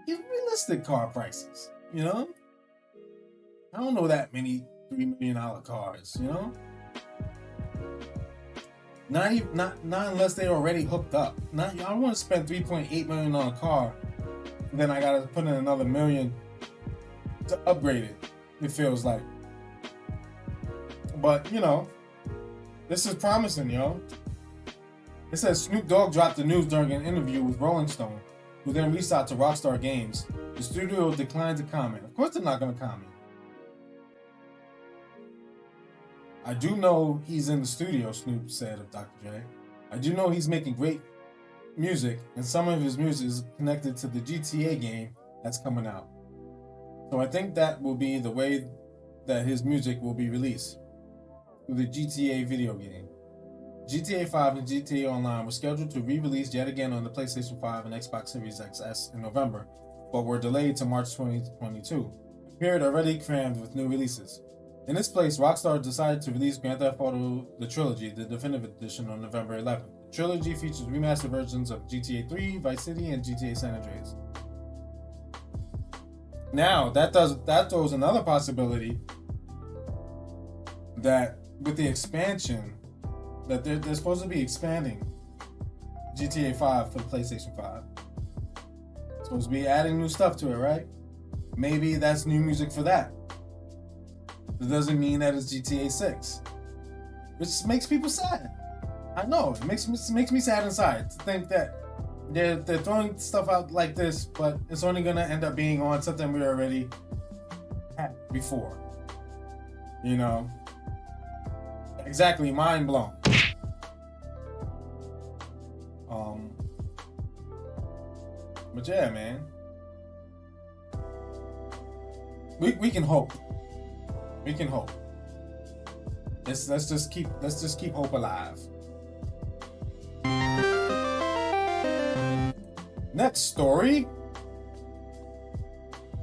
[SPEAKER 2] Give realistic car prices, I don't know that many $3 million cars, Not unless they're already hooked up. I don't want to spend $3.8 million on a car, and then I gotta put in another $1 million to upgrade it. It feels like, but this is promising, yo. It says Snoop Dogg dropped the news during an interview with Rolling Stone, who then reached out to Rockstar Games. The studio declined to comment. Of course they're not going to comment. I do know he's in the studio, Snoop said of Dr. Dre. I do know he's making great music, and some of his music is connected to the GTA game that's coming out. So I think that will be the way that his music will be released, through the GTA video game. GTA 5 and GTA Online were scheduled to re-release yet again on the PlayStation 5 and Xbox Series XS in November, but were delayed to March 2022. A period already crammed with new releases. In this place, Rockstar decided to release Grand Theft Auto The Trilogy, the definitive edition, on November 11th. The trilogy features remastered versions of GTA 3, Vice City, and GTA San Andreas. Now, that throws another possibility that with the expansion, that they're supposed to be expanding GTA 5 for the PlayStation 5. Supposed to be adding new stuff to it, right? Maybe that's new music for that. It doesn't mean that it's GTA 6, which makes people sad. I know, it makes me sad inside to think that they're throwing stuff out like this, but it's only gonna end up being on something we already had before. Exactly, mind blown. But yeah, man. We can hope. We can hope. Let's just keep hope alive. Next story.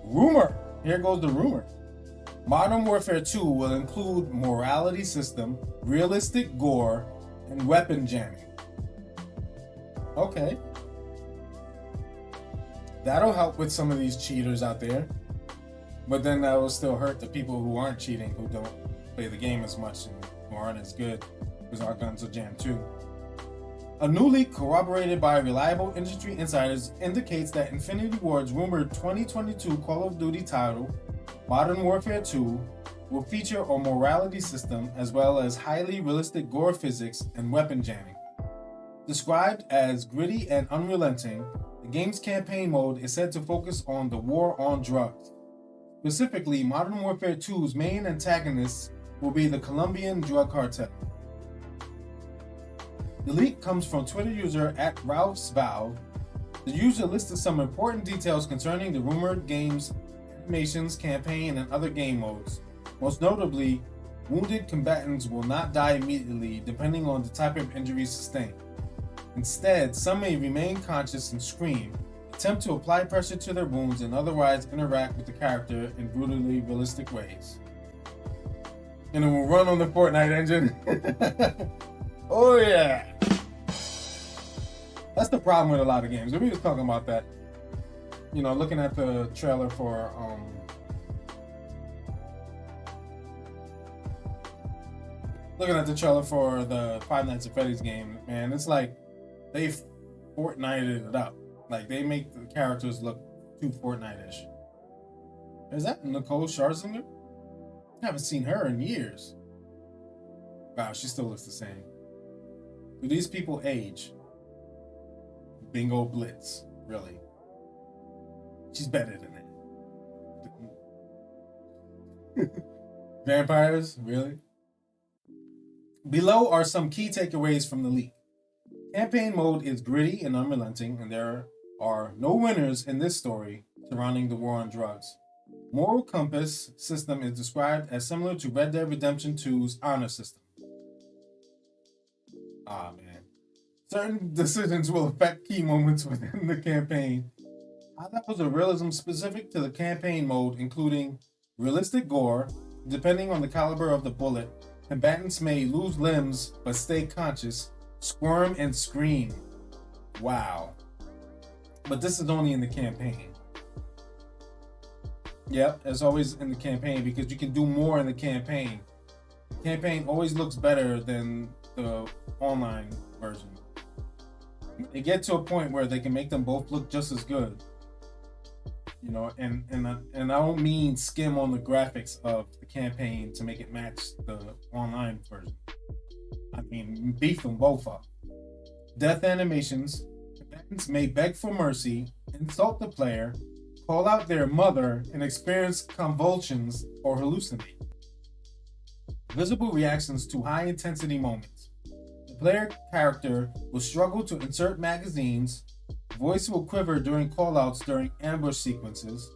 [SPEAKER 2] Rumor. Here goes the rumor. Modern Warfare 2 will include morality system, realistic gore, and weapon jamming. Okay. That'll help with some of these cheaters out there. But then that will still hurt the people who aren't cheating, who don't play the game as much and who aren't as good, because our guns are jammed too. A new leak corroborated by reliable industry insiders indicates that Infinity Ward's rumored 2022 Call of Duty title, Modern Warfare 2, will feature a morality system as well as highly realistic gore physics and weapon jamming. Described as gritty and unrelenting, the game's campaign mode is said to focus on the war on drugs. Specifically, Modern Warfare 2's main antagonists will be the Colombian drug cartel. The leak comes from Twitter user @RalphsValve. The user listed some important details concerning the rumored game's animations, campaign, and other game modes. Most notably, wounded combatants will not die immediately depending on the type of injuries sustained. Instead, some may remain conscious and scream, attempt to apply pressure to their wounds, and otherwise interact with the character in brutally realistic ways. And it will run on the Fortnite engine. Oh yeah! That's the problem with a lot of games. We were just talking about that. You know, looking at the trailer for the Five Nights at Freddy's game, man, it's like they Fortnited it up. Like they make the characters look too Fortnite-ish. Is that Nicole Scherzinger? I haven't seen her in years. Wow, she still looks the same. Do these people age? Bingo Blitz, really. She's better than that. Vampires, really? Below are some key takeaways from the leak. Campaign mode is gritty and unrelenting, and there are no winners in this story surrounding the war on drugs. Moral compass system is described as similar to Red Dead Redemption 2's honor system. Ah, man. Certain decisions will affect key moments within the campaign. High levels of realism specific to the campaign mode, including realistic gore. Depending on the caliber of the bullet, combatants may lose limbs but stay conscious, squirm, and scream. Wow. But this is only in the campaign. Yep, it's always in the campaign because you can do more in the campaign. Campaign always looks better than the online version. They get to a point where they can make them both look just as good. You know, and I don't mean skim on the graphics of the campaign to make it match the online version. I mean, beef them both up. Death animations. Combatants may beg for mercy, insult the player, call out their mother, and experience convulsions or hallucinate. Visible reactions to high-intensity moments. The player character will struggle to insert magazines. Voice will quiver during callouts during ambush sequences.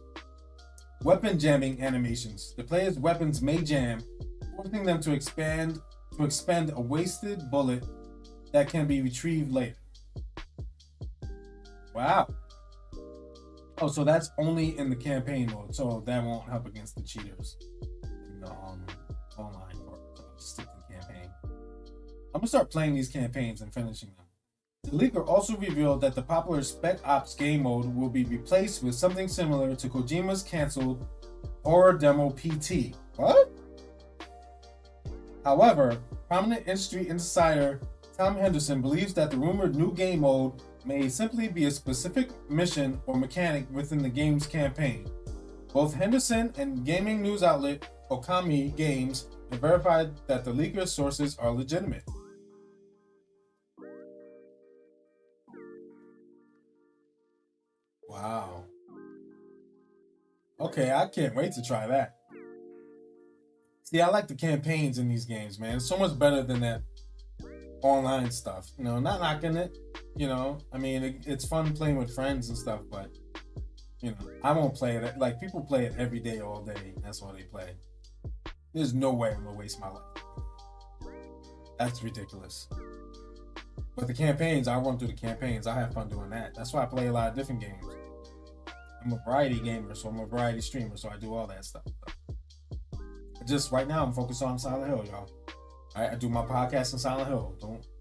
[SPEAKER 2] Weapon jamming animations. The player's weapons may jam, forcing them to expend a wasted bullet that can be retrieved later. Wow. Oh, so that's only in the campaign mode, so that won't help against the cheaters in the online part. So I'll just stick to the campaign. I'm gonna start playing these campaigns and finishing them. The leaker also revealed that the popular Spec Ops game mode will be replaced with something similar to Kojima's canceled horror demo PT. What? However, prominent industry insider Tom Henderson believes that the rumored new game mode may simply be a specific mission or mechanic within the game's campaign. Both Henderson and gaming news outlet Okami Games have verified that the leaker's sources are legitimate. Wow. Okay, I can't wait to try that. See, I like the campaigns in these games, man. It's so much better than that online stuff. You know, not knocking it. You know, I mean, it's fun playing with friends and stuff, but you know, I won't play it. Like people play it every day, all day. That's all they play. There's no way I'm gonna waste my life. That's ridiculous. But the campaigns, I run through the campaigns. I have fun doing that. That's why I play a lot of different games. I'm a variety gamer, so I'm a variety streamer, so I do all that stuff. Just right now, I'm focused on Silent Hill, y'all. I do my podcast in Silent Hill.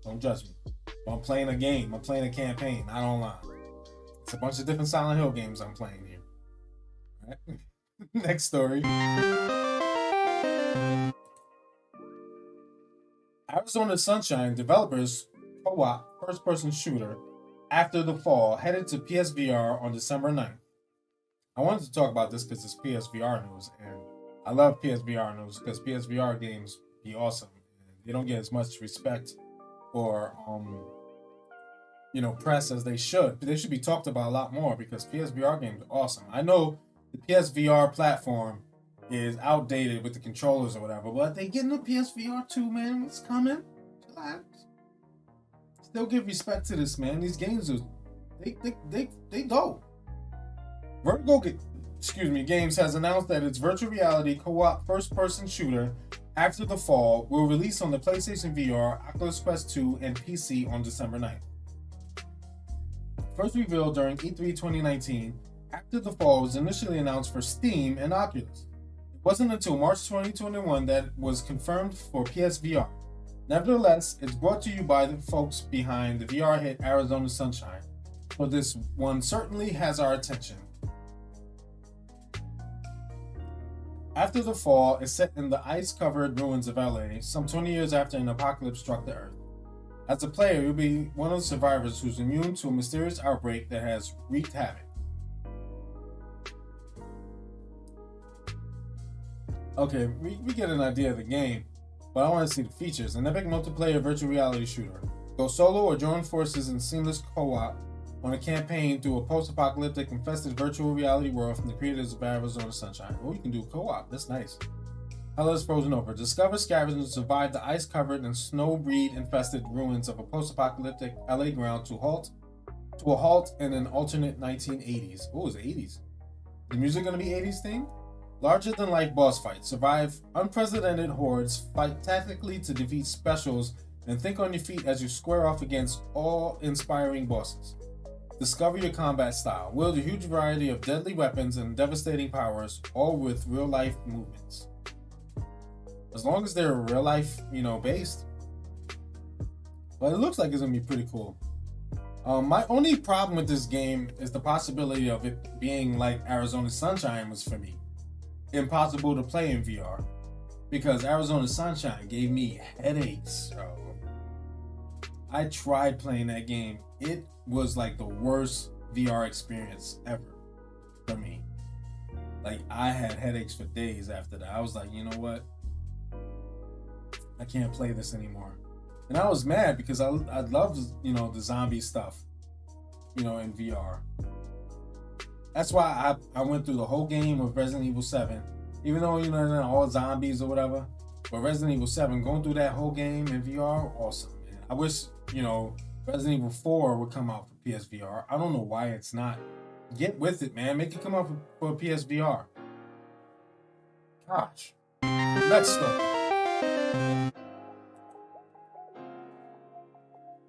[SPEAKER 2] Don't judge me. But I'm playing a game. I'm playing a campaign, not online. It's a bunch of different Silent Hill games I'm playing here. All right. Next story. Arizona Sunshine developers co-op first-person shooter After the Fall headed to PSVR on December 9th. I wanted to talk about this because it's PSVR news, and I love PSVR news because PSVR games be awesome. They don't get as much respect or press as they should. But they should be talked about a lot more because PSVR games are awesome. I know the PSVR platform is outdated with the controllers or whatever, but they getting a PSVR 2, man. It's coming. Relax. Still give respect to this, man. These games are they go. Vertigo Games has announced that its virtual reality co-op first-person shooter After the Fall will release on the PlayStation VR, Oculus Quest 2, and PC on December 9th. First revealed during E3 2019, After the Fall was initially announced for Steam and Oculus. It wasn't until March 2021 that it was confirmed for PSVR. Nevertheless, it's brought to you by the folks behind the VR hit Arizona Sunshine, so this one certainly has our attention. After the Fall is set in the ice-covered ruins of LA, some 20 years after an apocalypse struck the Earth. As a player, you'll be one of the survivors who's immune to a mysterious outbreak that has wreaked havoc. Okay, we get an idea of the game, but I want to see the features. An epic multiplayer virtual reality shooter. Go solo or join forces in seamless co-op on a campaign through a post-apocalyptic infested virtual reality world from the creators of Arizona Sunshine. Oh, you can do co-op. That's nice. Hell is frozen over. Discover, scavenge, and survive the ice-covered and snow-breed-infested ruins of a post-apocalyptic LA ground to a halt in an alternate 1980s. Oh, it's the 80s. The music gonna be 80s thing? Larger-than-life boss fights. Survive unprecedented hordes. Fight tactically to defeat specials, and think on your feet as you square off against awe-inspiring bosses. Discover your combat style. Wield a huge variety of deadly weapons and devastating powers, all with real-life movements. As long as they're real-life, based. But it looks like it's gonna be pretty cool. My only problem with this game is the possibility of it being like Arizona Sunshine was for me. Impossible to play in VR. Because Arizona Sunshine gave me headaches, bro. I tried playing that game. It was like the worst VR experience ever for me. Like, I had headaches for days after that. I was like, you know what? I can't play this anymore. And I was mad because I loved, the zombie stuff, in VR. That's why I went through the whole game of Resident Evil 7. Even though, they're not all zombies or whatever. But Resident Evil 7, going through that whole game in VR, awesome, man. I wish, Resident Evil 4 would come out for PSVR. I don't know why it's not. Get with it, man. Make it come out for PSVR. Gosh. Next up.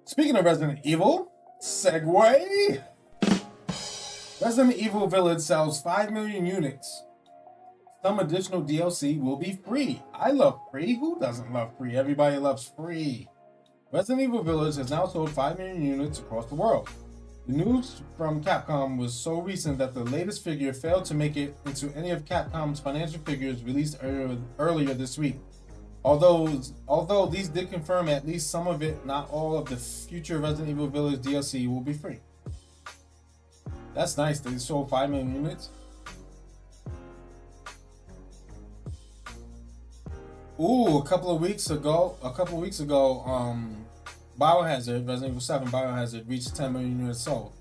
[SPEAKER 2] Speaking of Resident Evil, segue. Resident Evil Village sells 5 million units. Some additional DLC will be free. I love free. Who doesn't love free? Everybody loves free. Resident Evil Village has now sold 5 million units across the world. The news from Capcom was so recent that the latest figure failed to make it into any of Capcom's financial figures released earlier this week. Although these did confirm at least some of it, not all of the future Resident Evil Village DLC will be free. That's nice. They sold 5 million units. Ooh, a couple of weeks ago, Biohazard, Resident Evil 7 Biohazard reached 10 million units sold.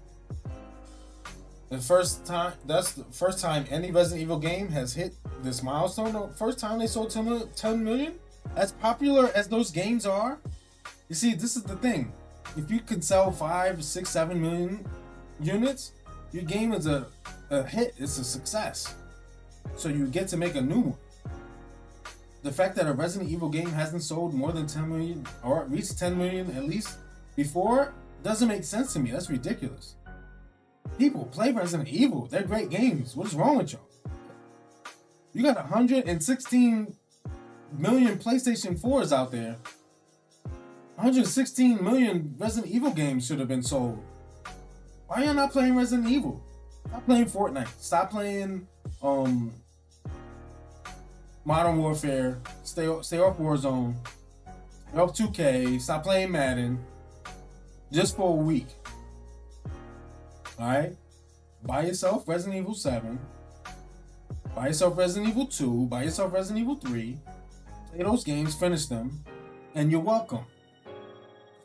[SPEAKER 2] That's the first time any Resident Evil game has hit this milestone. The first time they sold 10 million. As popular as those games are, you see, this is the thing. If you can sell 5, 6, 7 million units, your game is a hit. It's a success. So you get to make a new one. The fact that a Resident Evil game hasn't sold more than 10 million or reached 10 million at least before doesn't make sense to me. That's ridiculous. People play Resident Evil. They're great games. What's wrong with y'all? You got 116 million PlayStation 4s out there. 116 million Resident Evil games should have been sold. Why are you not playing Resident Evil? Stop playing Fortnite. Stop playing Modern Warfare. Stay off Warzone. Stay off 2K. Stop playing Madden. Just for a week. Alright? Buy yourself Resident Evil 7. Buy yourself Resident Evil 2. Buy yourself Resident Evil 3. Play those games, finish them, and you're welcome.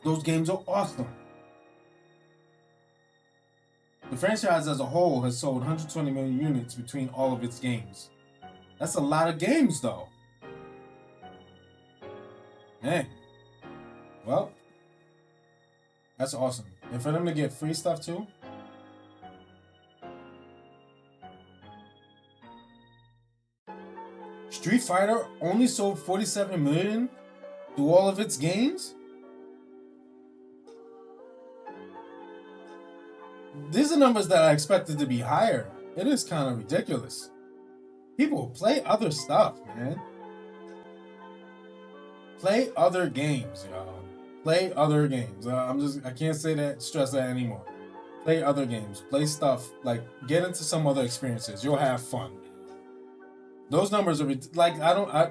[SPEAKER 2] Those games are awesome. The franchise as a whole has sold 120 million units between all of its games. That's a lot of games, though. Man. Well, that's awesome. And for them to get free stuff, too. Street Fighter only sold 47 million through all of its games? These are numbers that I expected to be higher. It is kind of ridiculous. People play other stuff, man. Play other games, y'all. Play other games. I can't stress that anymore. Play other games. Play stuff, like, get into some other experiences. You'll have fun. Those numbers are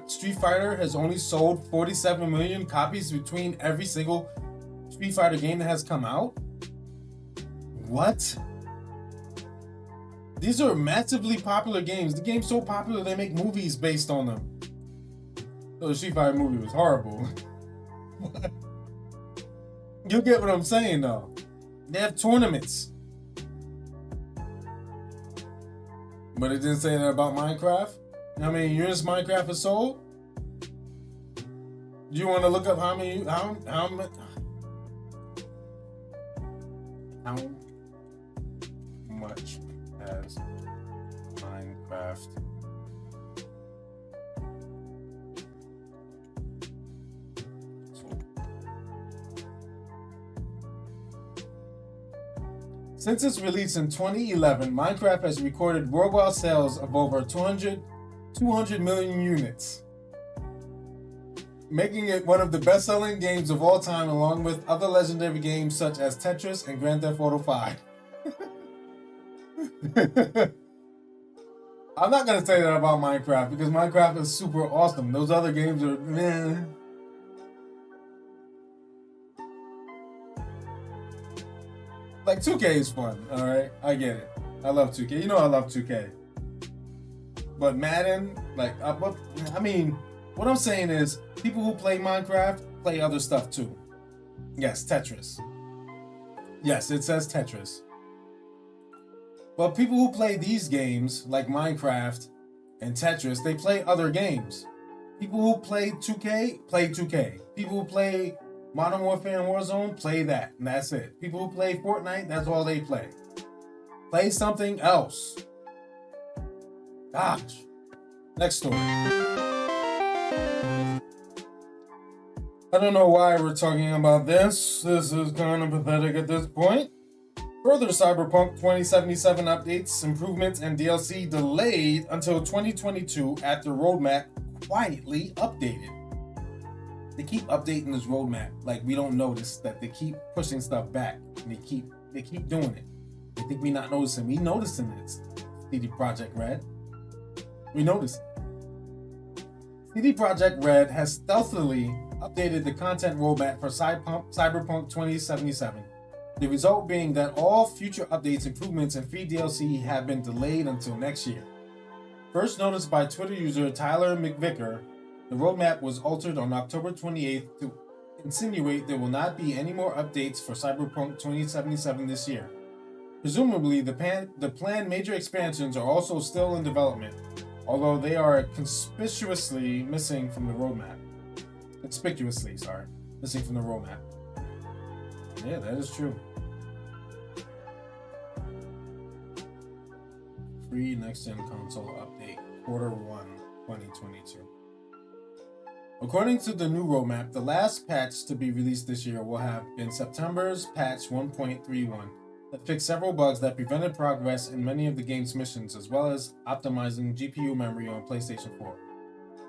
[SPEAKER 2] Street Fighter has only sold 47 million copies between every single Street Fighter game that has come out. What? These are massively popular games. The game's so popular they make movies based on them. So the Street Fighter movie was horrible. You get what I'm saying, though. They have tournaments. But it didn't say that about Minecraft. How many units Minecraft has sold? Do you want to look up how much has Minecraft sold? Since its release in 2011, Minecraft has recorded worldwide sales of over 200 million units, making it one of the best-selling games of all time, along with other legendary games such as Tetris and Grand Theft Auto 5. I'm not going to say that about Minecraft, because Minecraft is super awesome. Those other games are meh. Like, 2K is fun, alright? I get it. I love 2K. You know I love 2K. But Madden, what I'm saying is, people who play Minecraft play other stuff too. Yes, Tetris. Yes, it says Tetris. But people who play these games, like Minecraft and Tetris, they play other games. People who play 2K, play 2K. People who play Modern Warfare and Warzone, play that, and that's it. People who play Fortnite, that's all they play. Play something else. Gosh. Next story. I don't know why we're talking about this. This is kind of pathetic at this point. Further Cyberpunk 2077 updates, improvements, and DLC delayed until 2022 after roadmap quietly updated. They keep updating this roadmap like we don't notice that they keep pushing stuff back. And they keep doing it. They think we not noticing. We noticing this. CD Projekt Red. We noticed. CD Projekt Red has stealthily updated the content roadmap for Cyberpunk 2077. The result being that all future updates, improvements, and free DLC have been delayed until next year. First noticed by Twitter user Tyler McVicker, the roadmap was altered on October 28th to insinuate there will not be any more updates for Cyberpunk 2077 this year. Presumably, the planned major expansions are also still in development, although they are conspicuously missing from the roadmap. Missing from the roadmap. Yeah, that is true. Free next-gen console update, Q1 2022. According to the new roadmap, the last patch to be released this year will have been September's patch 1.31 that fixed several bugs that prevented progress in many of the game's missions, as well as optimizing GPU memory on PlayStation 4.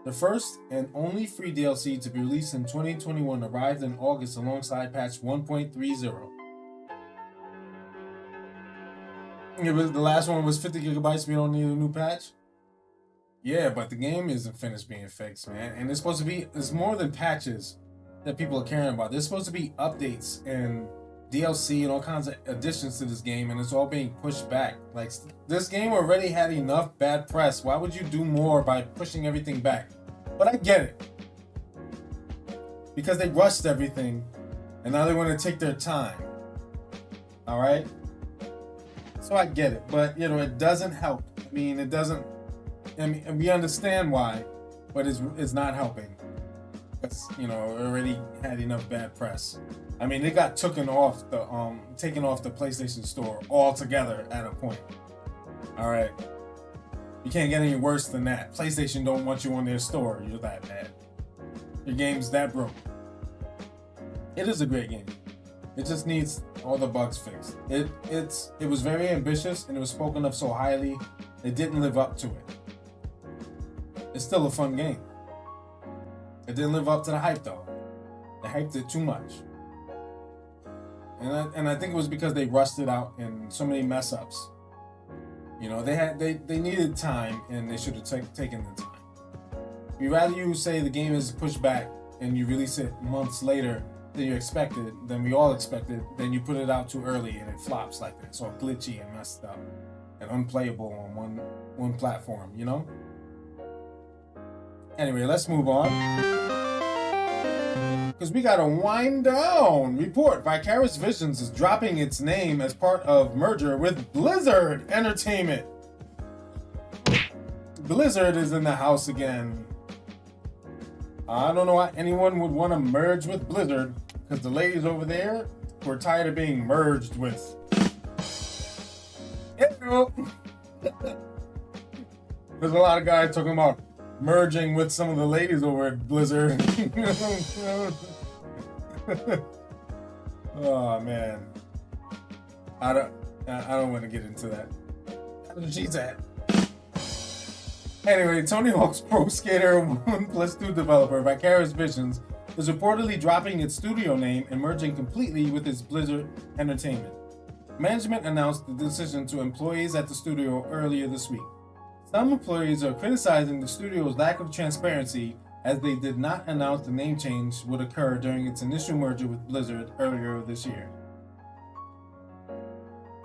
[SPEAKER 2] The first and only free DLC to be released in 2021 arrived in August alongside patch 1.30. The last one was 50 gigabytes. We don't need a new patch. Yeah, but the game isn't finished being fixed, man. And it's supposed to be, it's more than patches that people are caring about. There's supposed to be updates and DLC and all kinds of additions to this game, and it's all being pushed back. Like, this game already had enough bad press. Why would you do more by pushing everything back? But I get it. Because they rushed everything, and now they want to take their time. Alright? So I get it, but you know, it doesn't help. I mean, it doesn't. I mean, and we understand why, but it's not helping. Because you know, it already had enough bad press. I mean, it got taken off the PlayStation Store altogether at a point. All right, you can't get any worse than that. PlayStation don't want you on their store. You're that bad. Your game's that broke. It is a great game. It just needs all the bugs fixed. It was very ambitious and it was spoken of so highly. It didn't live up to it. It's still a fun game. It didn't live up to the hype though. They hyped it too much. And I think it was because they rushed it out and so many mess ups. You know, they needed time and they should have taken the time. We'd rather you say the game is pushed back and you release it months later than you expected, than we all expected, then you put it out too early and it flops like that. It's all glitchy and messed up and unplayable on one platform, you know? Anyway, let's move on. Because we gotta wind down. Report, Vicarious Visions is dropping its name as part of merger with Blizzard Entertainment. Blizzard is in the house again. I don't know why anyone would want to merge with Blizzard, because the ladies over there were tired of being merged with. There's a lot of guys talking about merging with some of the ladies over at Blizzard. Oh man, I don't want to get into that. She's at. Anyway, Tony Hawk's Pro Skater 1+2 developer Vicarious Visions is reportedly dropping its studio name and merging completely with its Blizzard Entertainment. Management announced the decision to employees at the studio earlier this week. Some employees are criticizing the studio's lack of transparency as they did not announce the name change would occur during its initial merger with Blizzard earlier this year.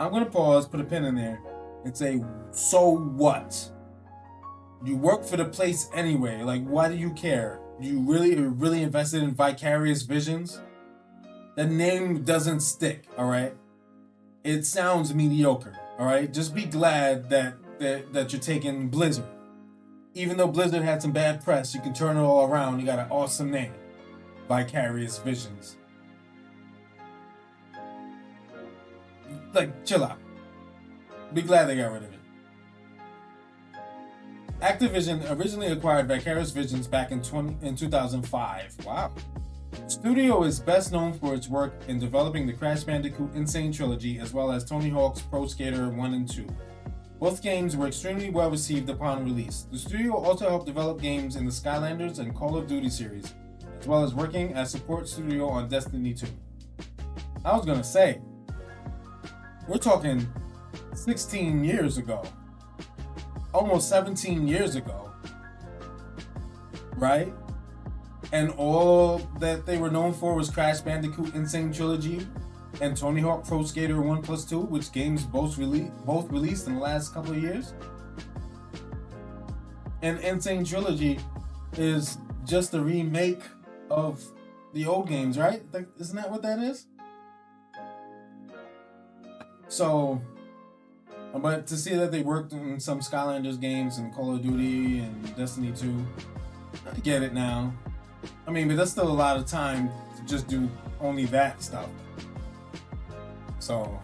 [SPEAKER 2] I'm going to pause, put a pin in there, and say, so what? You work for the place anyway. Like, why do you care? You really invested in Vicarious Visions? The name doesn't stick, all right? It sounds mediocre, all right? Just be glad that you're taking Blizzard. Even though Blizzard had some bad press, you can turn it all around. You got an awesome name. Vicarious Visions. Like, chill out. Be glad they got rid of it. Activision originally acquired Vicarious Visions back in 2005. Wow. The studio is best known for its work in developing the Crash Bandicoot Insane Trilogy as well as Tony Hawk's Pro Skater 1 and 2. Both games were extremely well received upon release. The studio also helped develop games in the Skylanders and Call of Duty series, as well as working as support studio on Destiny 2. I was gonna say, we're talking 16 years ago. Almost 17 years ago, right? And all that they were known for was Crash Bandicoot Insane Trilogy and Tony Hawk Pro Skater 1+2, which games both released in the last couple of years. And Insane Trilogy is just a remake of the old games, right? Like, isn't that what that is? So But to see that they worked in some Skylanders games and Call of Duty and Destiny 2, I get it now. I mean, but that's still a lot of time to just do only that stuff. So,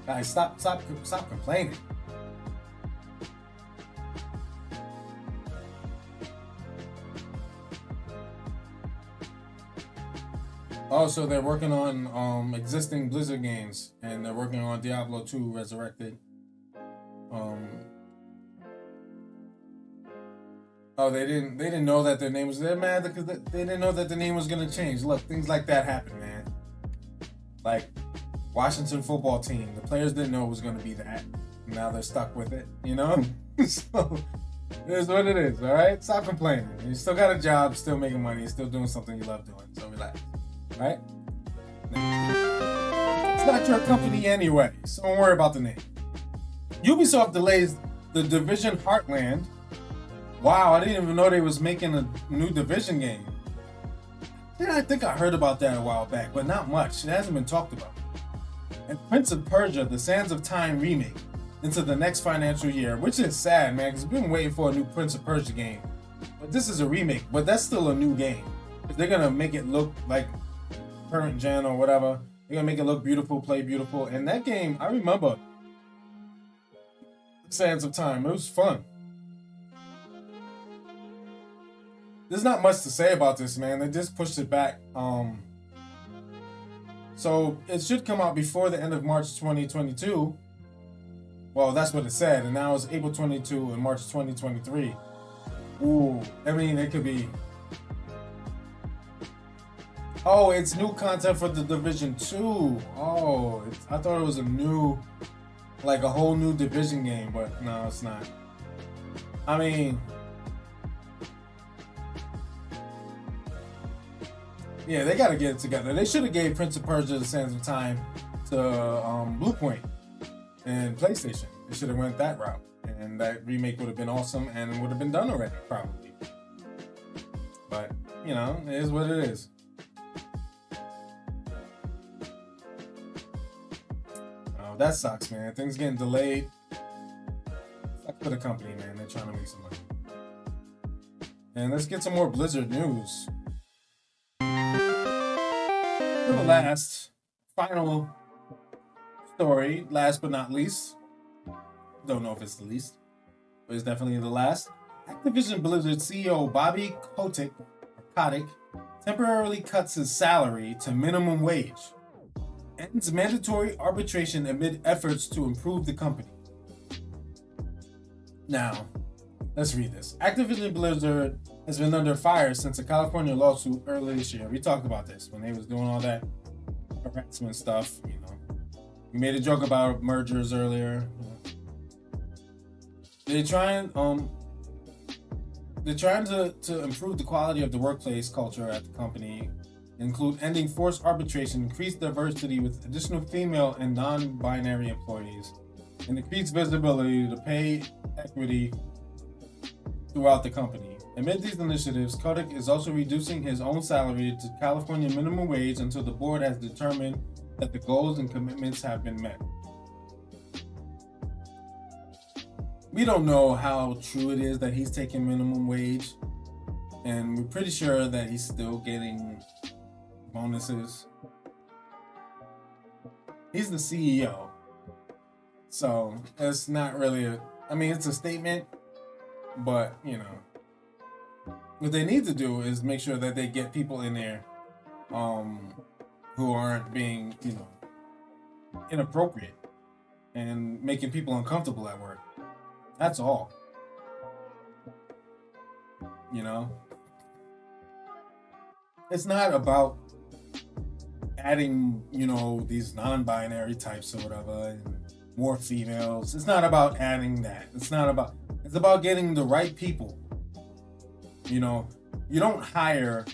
[SPEAKER 2] guys, stop complaining. Also, they're working on existing Blizzard games, and they're working on Diablo 2 Resurrected. Oh, they didn't know that their name was. They're mad because they didn't know that the name was gonna change. Look, things like that happen, man. Like Washington football team, the players didn't know it was gonna be that. Now they're stuck with it, you know. So it is what it is. All right, stop complaining. You still got a job, still making money, you're still doing something you love doing. So relax. Right? It's not your company anyway, so don't worry about the name. Ubisoft delays the Division Heartland. Wow, I didn't even know they was making a new Division game. Yeah, I think I heard about that a while back, but not much. It hasn't been talked about. And Prince of Persia: The Sands of Time remake into the next financial year, which is sad, man, because we've been waiting for a new Prince of Persia game. But this is a remake, but that's still a new game. They're gonna make it look like current gen or whatever. They're gonna make it look beautiful, play beautiful. And that game, I remember Sands of Time. It was fun. There's not much to say about this, man. They just pushed it back. So it should come out before the end of March 2022. Well, that's what it said. And now it's April 22 and March 2023. Ooh, I mean, it could be. Oh, it's new content for the Division 2. Oh, I thought it was a new, like a whole new Division game, but no, it's not. I mean, yeah, they gotta get it together. They should have gave Prince of Persia: The Sands of Time to Bluepoint and PlayStation. They should have went that route, and that remake would have been awesome and would have been done already, probably. But you know, it is what it is. Oh, that sucks, man. Things getting delayed. Sucks for the company, man. They're trying to make some money. And let's get some more Blizzard news. For the last, final story, last but not least. Don't know if it's the least, but it's definitely the last. Activision Blizzard CEO Bobby Kotick temporarily cuts his salary to minimum wage. Ends mandatory arbitration amid efforts to improve the company. Now, let's read this. Activision Blizzard has been under fire since a California lawsuit earlier this year. We talked about this when they was doing all that harassment stuff. You know, we made a joke about mergers earlier. They're trying to improve the quality of the workplace culture at the company, include ending forced arbitration, increase diversity with additional female and non-binary employees, and increase visibility to pay equity throughout the company. Amid these initiatives, Kotick is also reducing his own salary to California minimum wage until the board has determined that the goals and commitments have been met. We don't know how true it is that he's taking minimum wage, and we're pretty sure that he's still getting bonuses. He's the CEO, so it's not really it's a statement, but you know, what they need to do is make sure that they get people in there who aren't being, you know, inappropriate and making people uncomfortable at work. That's all. You know? It's not about adding, you know, these non-binary types or whatever and more females. It's not about adding that. It's about getting the right people. You know, you don't hire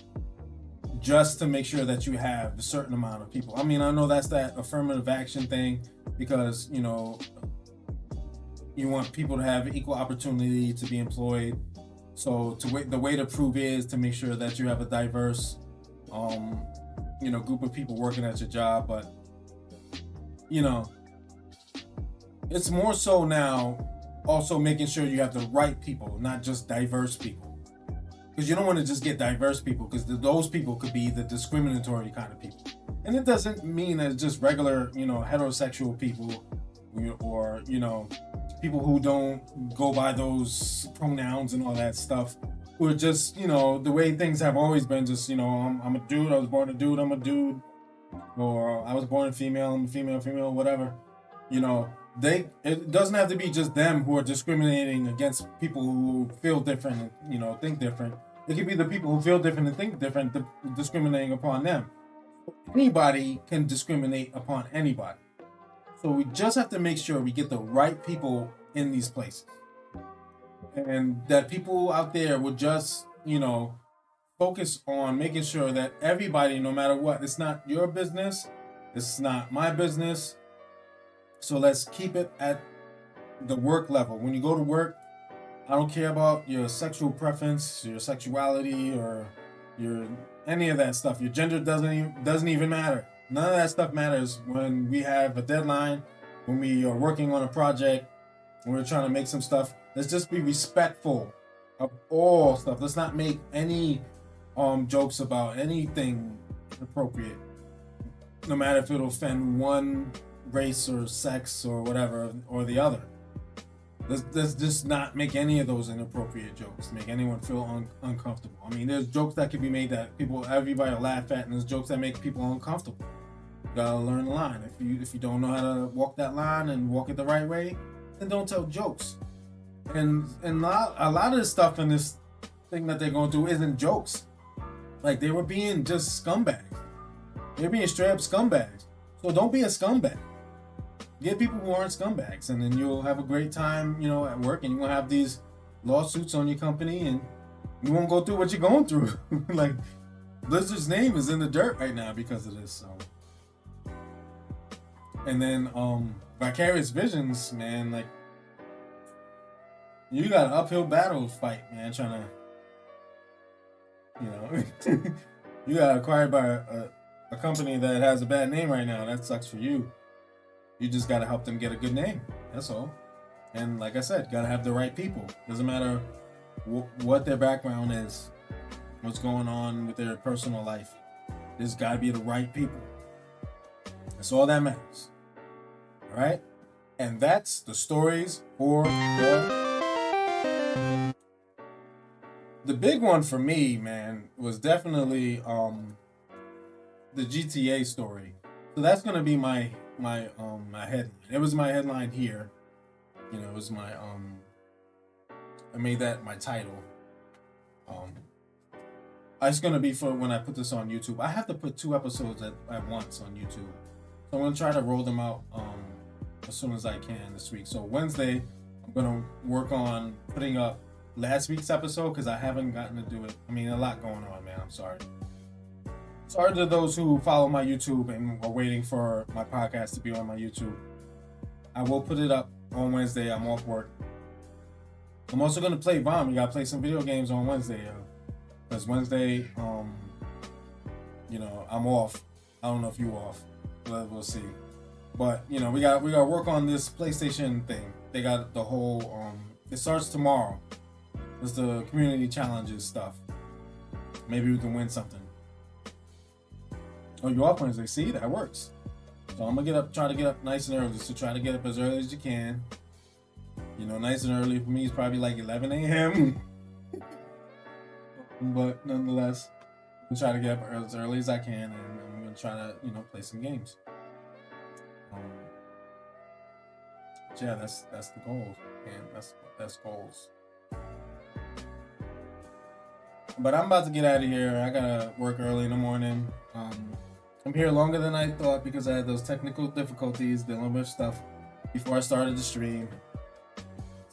[SPEAKER 2] just to make sure that you have a certain amount of people. I mean, I know that's that affirmative action thing because, you know, you want people to have equal opportunity to be employed. So the way to prove is to make sure that you have a diverse, you know, group of people working at your job. But you know, it's more so now also making sure you have the right people, not just diverse people. Because you don't want to just get diverse people, because those people could be the discriminatory kind of people. And it doesn't mean that it's just regular, you know, heterosexual people, or, you know, people who don't go by those pronouns and all that stuff, who are just, you know, the way things have always been, just, you know, I'm a dude, I was born a dude, I'm a dude, or I was born female, I'm a female, whatever. You know, it doesn't have to be just them who are discriminating against people who feel different and, you know, think different. It could be the people who feel different and think different discriminating upon them. Anybody can discriminate upon anybody. So we just have to make sure we get the right people in these places. And that people out there will just, you know, focus on making sure that everybody, no matter what, it's not your business, it's not my business. So let's keep it at the work level. When you go to work, I don't care about your sexual preference, your sexuality, or your any of that stuff. Your gender doesn't even matter. None of that stuff matters when we have a deadline, when we are working on a project, when we're trying to make some stuff. Let's just be respectful of all stuff. Let's not make any jokes about anything inappropriate, no matter if it'll offend one race or sex or whatever or the other. Let's just not make any of those inappropriate jokes, make anyone feel uncomfortable. I mean, there's jokes that can be made that everybody will laugh at, and there's jokes that make people uncomfortable. You gotta learn the line. If you don't know how to walk that line and walk it the right way, then don't tell jokes. And a lot of the stuff in this thing that they're going through isn't jokes. Like, they were being just scumbags. They're being straight up scumbags. So don't be a scumbag. Get people who aren't scumbags, and then you'll have a great time, you know, at work, and you won't have these lawsuits on your company, and you won't go through what you're going through. Like, Blizzard's name is in the dirt right now because of this. So. And then Vicarious Visions, man, like, you got an uphill battle fight, man, trying to, you know, you got acquired by a company that has a bad name right now. That sucks for you. You just got to help them get a good name. That's all. And like I said, got to have the right people. Doesn't matter what their background is, what's going on with their personal life. There's got to be the right people. That's all that matters. All right? And that's the stories for the big one for me, man, was definitely the GTA story. So that's going to be my headline. It was my headline here. You know, it was my I made that my title. It's gonna be for when I put this on YouTube. I have to put 2 episodes at once on YouTube. So I'm gonna try to roll them out as soon as I can this week. So Wednesday, I'm gonna work on putting up last week's episode because I haven't gotten to do it. I mean, a lot going on, man. I'm sorry. Sorry to those who follow my YouTube and are waiting for my podcast to be on my YouTube. I will put it up on Wednesday. I'm off work. I'm also going to play Bomb. You got to play some video games on Wednesday. Because Wednesday, you know, I'm off. I don't know if you off. We'll see. But, you know, we got to work on this PlayStation thing. They got the whole, it starts tomorrow. It's the community challenges stuff. Maybe we can win something. Oh, you're off Wednesday. See, that works. So I'm gonna try to get up nice and early. So try to get up as early as you can. You know, nice and early for me is probably like 11 a.m. But nonetheless, I'm gonna try to get up as early as I can, and I'm gonna try to, you know, play some games. Yeah, that's the goal, and that's goals. But I'm about to get out of here. I gotta work early in the morning. I'm here longer than I thought because I had those technical difficulties dealing with stuff before I started the stream.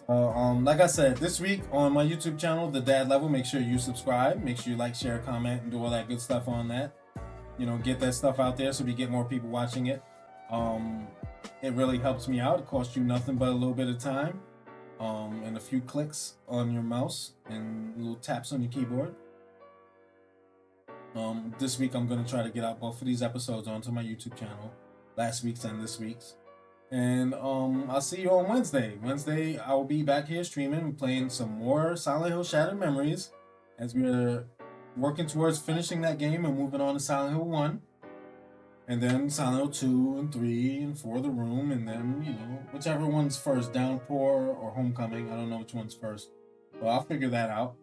[SPEAKER 2] Like I said, this week on my YouTube channel, The Dad Level, make sure you subscribe. Make sure you like, share, comment, and do all that good stuff on that. You know, get that stuff out there so we get more people watching it. It really helps me out. It costs you nothing but a little bit of time, and a few clicks on your mouse and little taps on your keyboard. This week I'm going to try to get out both of these episodes onto my YouTube channel. last week's and this week's. And I'll see you on Wednesday. Wednesday, I will be back here streaming and playing some more Silent Hill Shattered Memories as we're working towards finishing that game and moving on to Silent Hill 1. And then Silent Hill 2 and 3 and 4 The Room. And then, you know, whichever one's first, Downpour or Homecoming. I don't know which one's first. But I'll figure that out.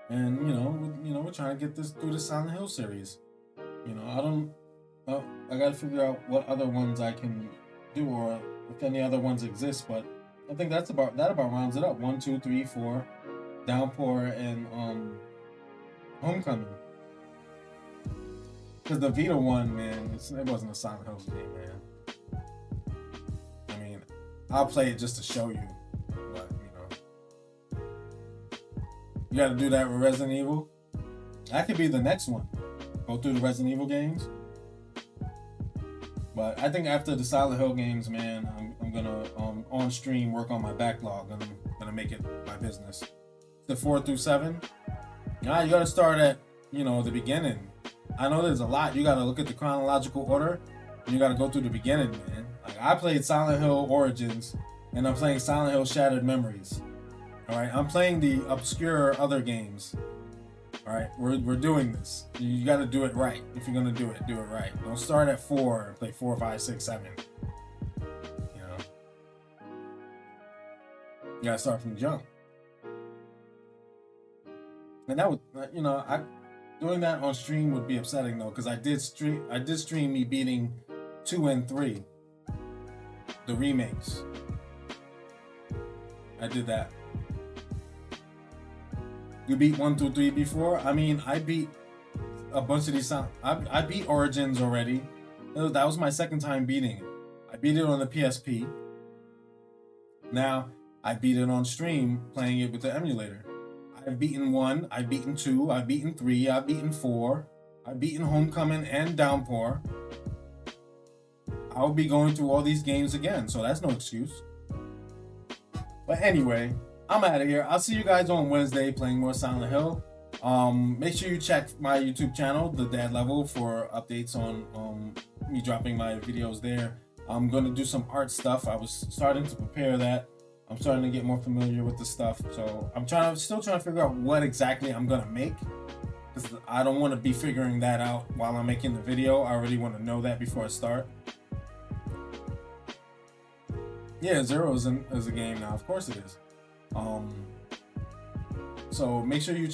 [SPEAKER 2] And, we're trying to get this through the Silent Hill series. I gotta figure out what other ones I can do or if any other ones exist, but I think that about rounds it up. 1, 2, 3, 4, Downpour, and Homecoming. Because the Vita one, man, it wasn't a Silent Hill game, man. I mean, I'll play it just to show you, but you gotta do that with Resident Evil. That could be the next one. Go through the Resident Evil games. But I think after the Silent Hill games, man, I'm gonna on stream work on my backlog. I'm gonna make it my business. The 4 through 7. You gotta start at the beginning. I know there's a lot. You gotta look at the chronological order. And you gotta go through the beginning, man. Like I played Silent Hill Origins, and I'm playing Silent Hill Shattered Memories. All right, I'm playing the obscure other games. All right, we're doing this. You got to do it right. If you're gonna do it right. Don't start at 4 and play 4, 5, 6, 7. You gotta start from jump. And that would, doing that on stream would be upsetting though, because I did stream me beating 2 and 3, the remakes. I did that. You beat 1 through 3 before? I mean, I beat a bunch of these. I beat Origins already. That was my second time beating it. I beat it on the PSP. Now, I beat it on stream playing it with the emulator. I've beaten 1, I've beaten 2, I've beaten 3, I've beaten 4, I've beaten Homecoming and Downpour. I'll be going through all these games again, so that's no excuse. But anyway, I'm out of here. I'll see you guys on Wednesday playing more Silent Hill. Make sure you check my YouTube channel, The Dad Level, for updates on me dropping my videos there. I'm going to do some art stuff. I was starting to prepare that. I'm starting to get more familiar with the stuff. So I'm still trying to figure out what exactly I'm going to make. Because I don't want to be figuring that out while I'm making the video. I already want to know that before I start. Yeah, Zero is a game now. Of course it is. So make sure you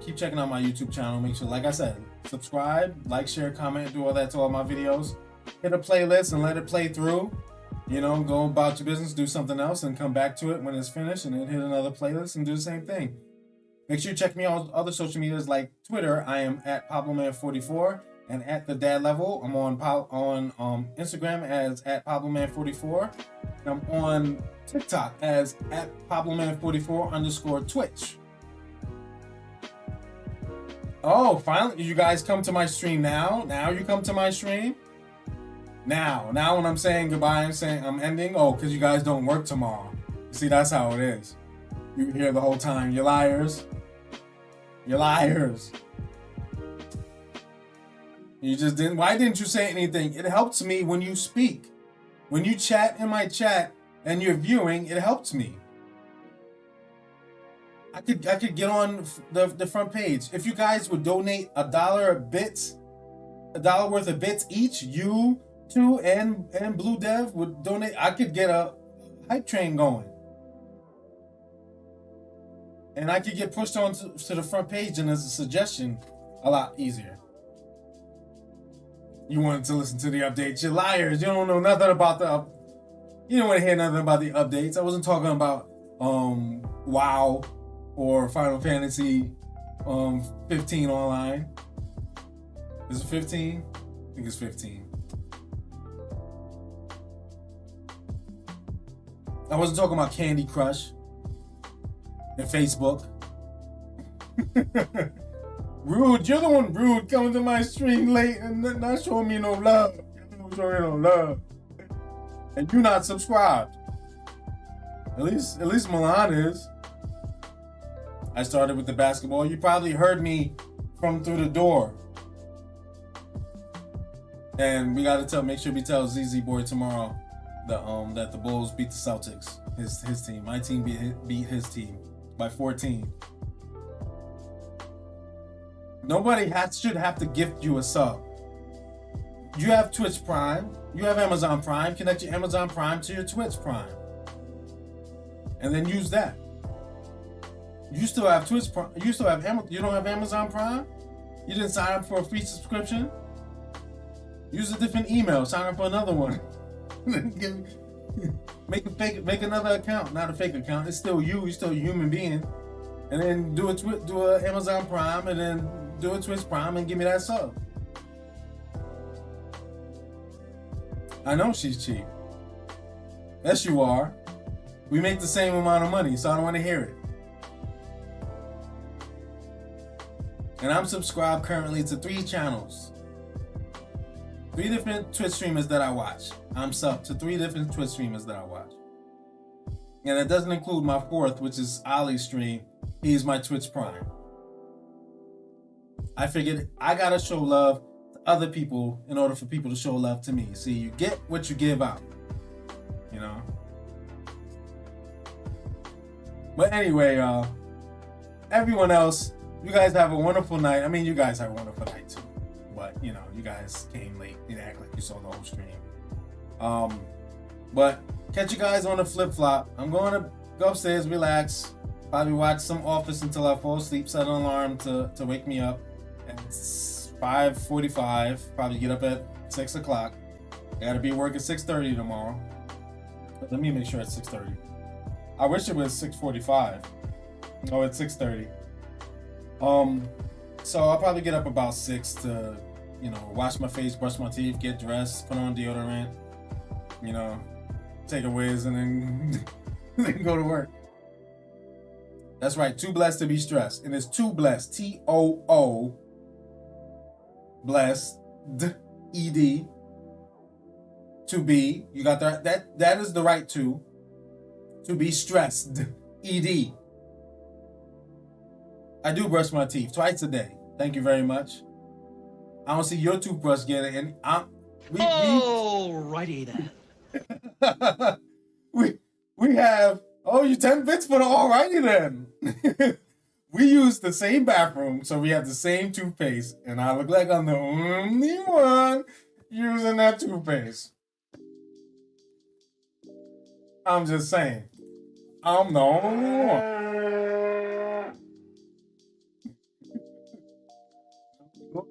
[SPEAKER 2] keep checking out my YouTube channel. Make sure, like I said, subscribe, like, share, comment, do all that to all my videos. Hit a playlist and let it play through. Go about your business, do something else, and come back to it when it's finished, and then hit another playlist and do the same thing. Make sure you check me out on other social medias like Twitter. I am at PabloMan44 and at The Dad Level. I'm on Instagram as at PabloMan44. I'm on TikTok as at PabloMan44_Twitch. Oh, finally, you guys come to my stream now? Now you come to my stream? Now when I'm saying goodbye, I'm ending? Oh, because you guys don't work tomorrow. See, that's how it is. You hear the whole time, you liars. You liars. Why didn't you say anything? It helps me when you speak. When you chat in my chat and you're viewing, it helps me. I could get on the front page. If you guys would donate $1 worth of bits each, you two and Blue Dev would donate, I could get a hype train going. And I could get pushed on to the front page and as a suggestion a lot easier. You wanted to listen to the updates. You liars. You don't know nothing about you don't want to hear nothing about the updates. I wasn't talking about WoW or Final Fantasy 15 online. Is it 15? I think it's 15. I wasn't talking about Candy Crush and Facebook. Rude, you're the one rude coming to my stream late and not showing me no love. You're not showing me no love. And you're not subscribed. At least Milan is. I started with the basketball. You probably heard me from through the door. And we gotta make sure we tell ZZ Boy tomorrow that the Bulls beat the Celtics, his team. My team beat his team by 14. Nobody should have to gift you a sub. You have Twitch Prime, you have Amazon Prime. Connect your Amazon Prime to your Twitch Prime, and then use that. You still have Twitch Prime. You still have You don't have Amazon Prime. You didn't sign up for a free subscription. Use a different email. Sign up for another one. Make another account, not a fake account. It's still you. You're still a human being. And then do a Amazon Prime, and then do a Twitch Prime, and give me that sub. I know she's cheap. Yes, you are. We make the same amount of money, so I don't want to hear it. And I'm subscribed currently to 3 channels. 3 different Twitch streamers that I watch. I'm subbed to 3 different Twitch streamers that I watch. And it doesn't include my 4th, which is Ollie's stream. He's my Twitch Prime. I figured I gotta show love to other people in order for people to show love to me. See, you get what you give out. You know? But anyway, everyone else, you guys have a wonderful night. I mean, you guys have a wonderful night too. But, you know, you guys came late. You act like you saw the whole stream. But catch you guys on the flip-flop. I'm going to go upstairs, relax, probably watch some Office until I fall asleep, set an alarm to wake me up. It's 5:45, probably get up at 6 o'clock. I got to be at work at 6:30 tomorrow. But let me make sure it's 6:30. I wish it was 6:45. Oh, it's 6:30. So I'll probably get up about 6 to, you know, wash my face, brush my teeth, get dressed, put on deodorant, you know, take a whiz, and then, then go to work. That's right, too blessed to be stressed. And it's too blessed, T-O-O, blessed, D-E-D, to be, you got that is the right to be stressed, E-D. I do brush my teeth twice a day. Thank you very much. I don't see your toothbrush getting any.
[SPEAKER 3] Alrighty then.
[SPEAKER 2] we have. Oh, you 10 bits for the alrighty then. We use the same bathroom, so we have the same toothpaste, and I look like I'm the only one using that toothpaste. I'm just saying. I'm the only one.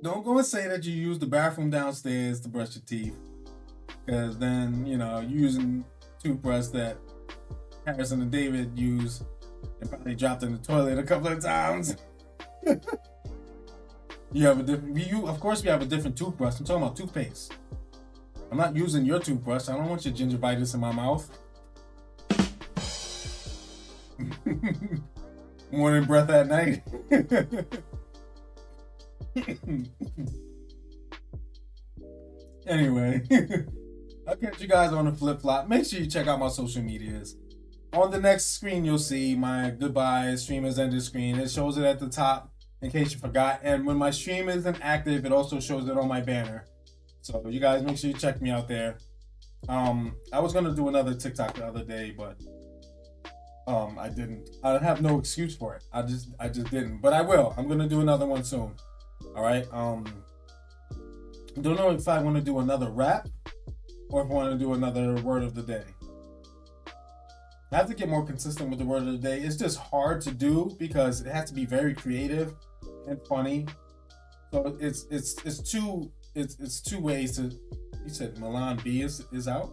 [SPEAKER 2] Don't go and say that you use the bathroom downstairs to brush your teeth, because then, you know, you're using toothbrush that Harrison and David use and probably dropped in the toilet a couple of times. You have a different. Of course, we have a different toothbrush. I'm talking about toothpaste. I'm not using your toothbrush. I don't want your gingivitis in my mouth. Morning breath at night. Anyway, I'll catch you guys on the flip-flop. Make sure you check out my social medias. On the next screen, you'll see my goodbye stream has ended screen. It shows it at the top in case you forgot. And when my stream isn't active, it also shows it on my banner. So you guys make sure you check me out there. I was gonna do another TikTok the other day, but I didn't. I have no excuse for it. I just didn't. But I will. I'm gonna do another one soon. All right. Don't know if I want to do another rap or if I want to do another word of the day. I have to get more consistent with the word of the day. It's just hard to do because it has to be very creative and funny. So it's two ways to. You said Milan B is out.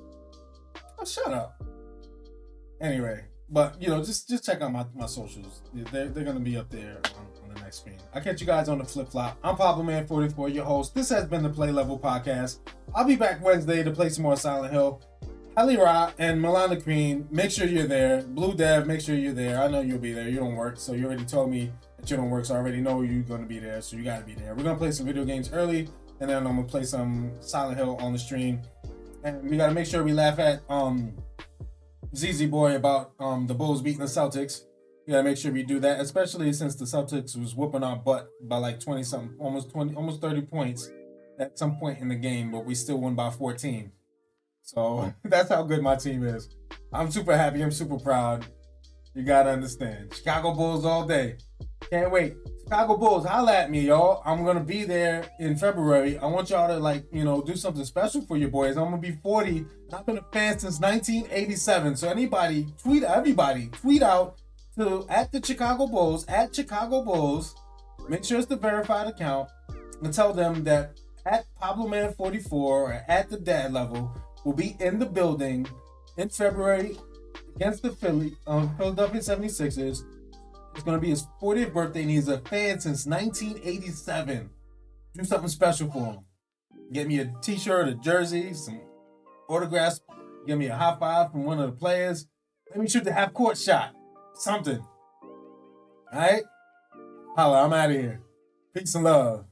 [SPEAKER 2] Oh, shut up. Anyway, but you know, just check out my socials. They're gonna be up there on the next screen. I'll catch you guys on the flip flop. I'm Pablo Man 44, your host. This has been the Play Level Podcast. I'll be back Wednesday to play some more Silent Hill. Hallie Ra and Milana Queen, make sure you're there. Blue Dev, make sure you're there. I know you'll be there. You don't work, so you already told me that you don't work, so I already know you're gonna be there, so you gotta be there. We're gonna play some video games early, and then I'm gonna play some Silent Hill on the stream. And we gotta make sure we laugh at ZZ Boy about the Bulls beating the Celtics. We gotta make sure we do that, especially since the Celtics was whooping our butt by like 20 something, almost 30 points at some point in the game, but we still won by 14. So that's how good my team is. I'm super happy. I'm super proud. You gotta understand. Chicago Bulls all day. Can't wait. Chicago Bulls, holla at me, y'all. I'm gonna be there in February. I want y'all to do something special for your boys. I'm gonna be 40. I've been a fan since 1987. So everybody tweet out to at Chicago Bulls. Make sure it's the verified account and tell them that at Pablo Man 44 or at the dad level will be in the building in February against the Philadelphia 76ers. It's going to be his 40th birthday, and he's a fan since 1987. Do something special for him. Get me a t-shirt, a jersey, some autographs. Give me a high five from one of the players. Let me shoot the half-court shot. Something. All right? Holla, I'm out of here. Peace and love.